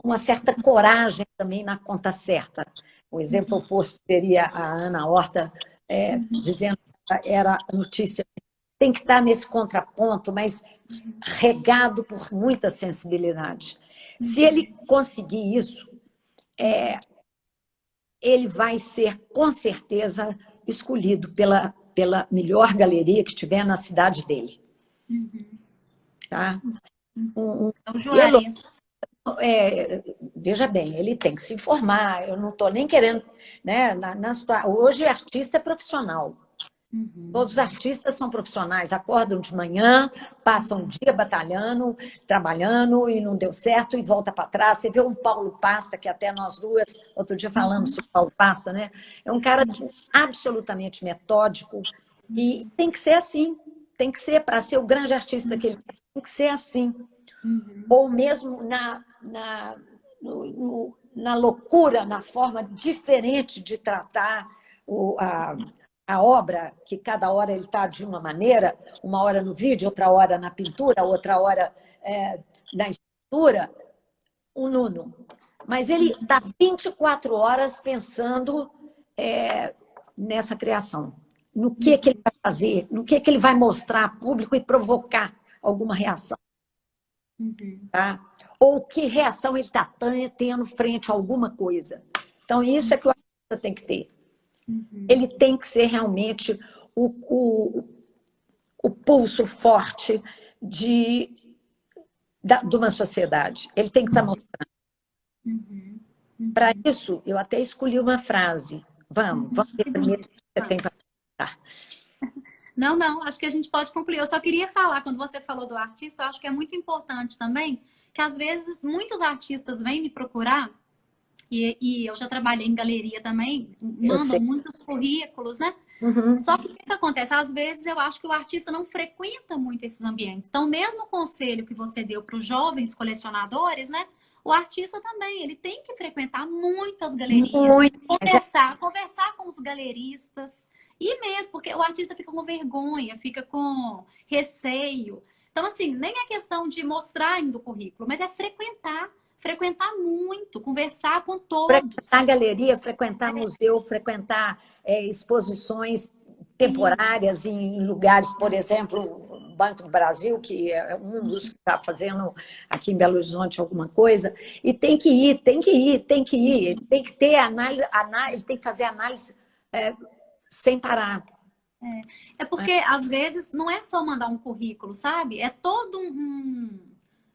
uma certa coragem também na conta certa. O exemplo oposto seria a Ana Horta dizendo que era notícia. Tem que estar nesse contraponto, mas regado por muita sensibilidade. Se ele conseguir isso, ele vai ser, com certeza, escolhido pela melhor galeria que tiver na cidade dele. Tá? É o Juarez. Veja bem, ele tem que se informar, eu não estou nem querendo, né? Hoje o artista é profissional. Todos os artistas são profissionais, acordam de manhã, passam o dia batalhando, trabalhando e não deu certo e volta para trás. Você vê um Paulo Pasta, que até nós duas, outro dia falamos sobre o Paulo Pasta, né? É um cara absolutamente metódico e tem que ser assim, tem que ser, para ser o grande artista que ele tem que ser assim. Ou mesmo na loucura, na forma diferente de tratar a obra, que cada hora ele está de uma maneira, uma hora no vídeo, outra hora na pintura, outra hora na escultura, o Nuno. Mas ele está 24 horas pensando nessa criação, no que ele vai fazer, no que ele vai mostrar ao público e provocar alguma reação. Tá? Ou que reação ele está tendo frente a alguma coisa. Então, isso é que o artista tem que ter. Ele tem que ser realmente o pulso forte de uma sociedade. Ele tem que estar mostrando. Para isso, eu até escolhi uma frase. Vamos ver primeiro o que você tem para citar. Não, acho que a gente pode concluir. Eu só queria falar, quando você falou do artista, eu acho que é muito importante também, que às vezes muitos artistas vêm me procurar, e eu já trabalhei em galeria também, mandam muitos currículos, né? Só que o que acontece? Às vezes eu acho que o artista não frequenta muito esses ambientes. Então, mesmo o conselho que você deu para os jovens colecionadores, né? O artista também, ele tem que frequentar muitas galerias, conversar com os galeristas. E mesmo, porque o artista fica com vergonha, fica com receio. Então, assim, nem é questão de mostrar ainda o currículo, mas é frequentar muito, conversar com todos. Frequentar galeria, frequentar museu, frequentar exposições temporárias em lugares, por exemplo, o Banco do Brasil, que é um dos que está fazendo aqui em Belo Horizonte alguma coisa, e tem que ir. Ele tem que ter análise, ele tem que fazer análise sem parar. É porque, às vezes, não é só mandar um currículo, sabe? É todo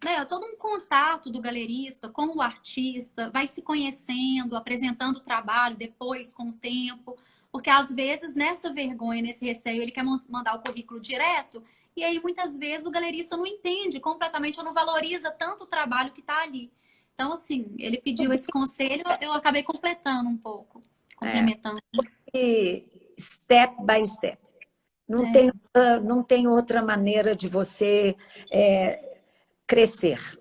né, é todo um contato do galerista com o artista, vai se conhecendo, apresentando o trabalho depois, com o tempo. Porque, às vezes, nessa vergonha, nesse receio, ele quer mandar o currículo direto, e aí, muitas vezes, o galerista não entende completamente ou não valoriza tanto o trabalho que está ali. Então, assim, ele pediu esse conselho, eu acabei completando um pouco, complementando. E step by step. Não tem outra maneira de você crescer.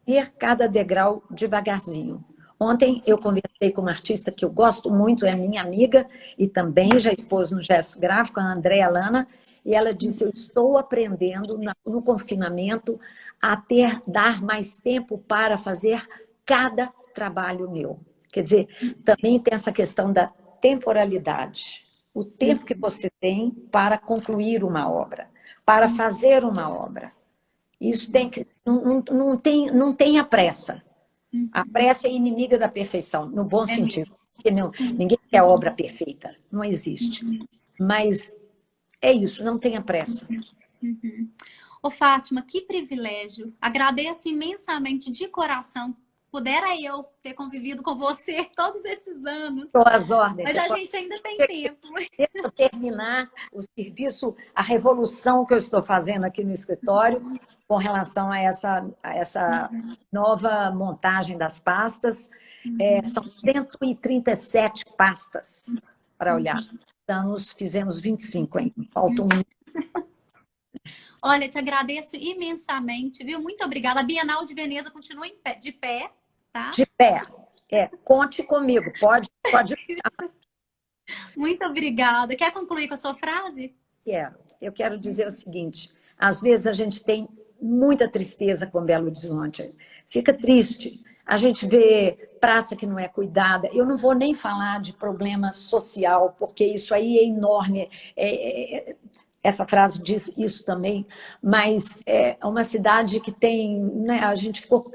Ir cada degrau devagarzinho. Ontem eu conversei com uma artista que eu gosto muito, é minha amiga, e também já expôs no Gesto Gráfico, a Andréa Lana, e ela disse, eu estou aprendendo no confinamento a dar mais tempo para fazer cada trabalho meu. Quer dizer, também tem essa questão da temporalidade. O tempo que você tem para concluir uma obra, para fazer uma obra. Isso tem que... Não tem a pressa. A pressa é inimiga da perfeição, no bom sentido. Porque ninguém quer obra perfeita. Não existe. Mas é isso, não tenha pressa. Ô, Fátima, que privilégio. Agradeço imensamente de coração. Pudera eu ter convivido com você todos esses anos. Estou às ordens. Mas a gente ainda tem tempo. Deixa eu terminar o serviço, a revolução que eu estou fazendo aqui no escritório com relação a essa nova montagem das pastas. São 137 pastas para olhar. Fizemos 25 ainda. Faltam Olha, te agradeço imensamente, viu? Muito obrigada. A Bienal de Veneza continua de pé, tá? De pé. Conte comigo, pode. Muito obrigada. Quer concluir com a sua frase? Quero. Eu quero dizer o seguinte, às vezes a gente tem muita tristeza com Belo Horizonte. Fica triste. A gente vê praça que não é cuidada. Eu não vou nem falar de problema social, porque isso aí é enorme. Essa frase diz isso também, mas é uma cidade que tem... Né, a gente ficou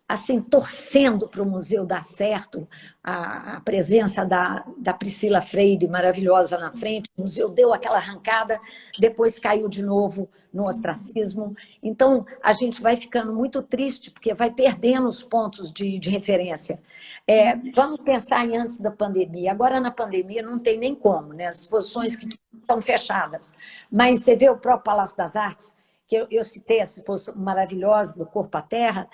assim, torcendo para o museu dar certo, a presença da Priscila Freire, maravilhosa na frente, o museu deu aquela arrancada, depois caiu de novo no ostracismo. Então, a gente vai ficando muito triste, porque vai perdendo os pontos de referência. Vamos pensar em antes da pandemia. Agora, na pandemia, não tem nem como, né? As exposições que estão fechadas. Mas você vê o próprio Palácio das Artes, que eu citei essa exposição maravilhosa do Corpo à Terra,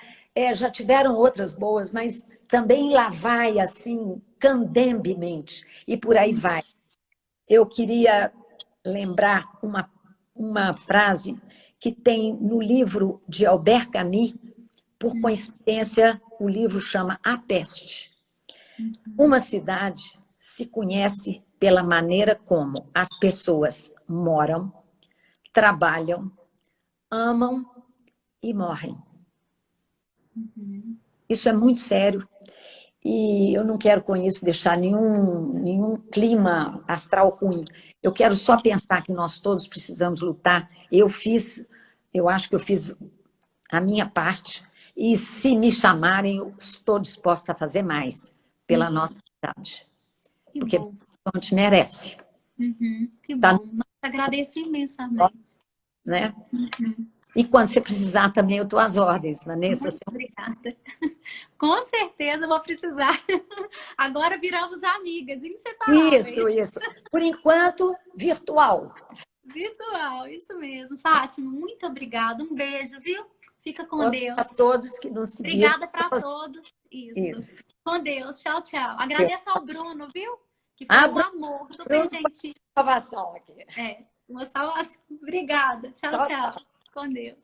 já tiveram outras boas, mas também lá vai, assim, candembemente, e por aí vai. Eu queria lembrar uma frase que tem no livro de Albert Camus, por coincidência, o livro chama A Peste. Uma cidade se conhece pela maneira como as pessoas moram, trabalham, amam e morrem. Isso é muito sério e eu não quero com isso deixar nenhum clima astral ruim. Eu quero só pensar que nós todos precisamos lutar. Eu acho que eu fiz a minha parte e se me chamarem, eu estou disposta a fazer mais pela nossa cidade. Porque a gente merece. Que bom. Agradeço imensamente. Né? E quando você precisar também, eu estou às ordens, Vanessa. Muito obrigada. Com certeza eu vou precisar. Agora viramos amigas, inseparáveis. Isso. Por enquanto, virtual. Virtual, isso mesmo. Fátima, muito obrigada. Um beijo, viu? Fica com Deus. Para todos que nos seguiram. Obrigada para todos. Isso. Com Deus. Tchau, tchau. Agradeço ao Bruno, viu? Que foi um amor, super gentil. Salvação aqui. Uma salvação. Obrigada. Tchau, tchau. Com Deus.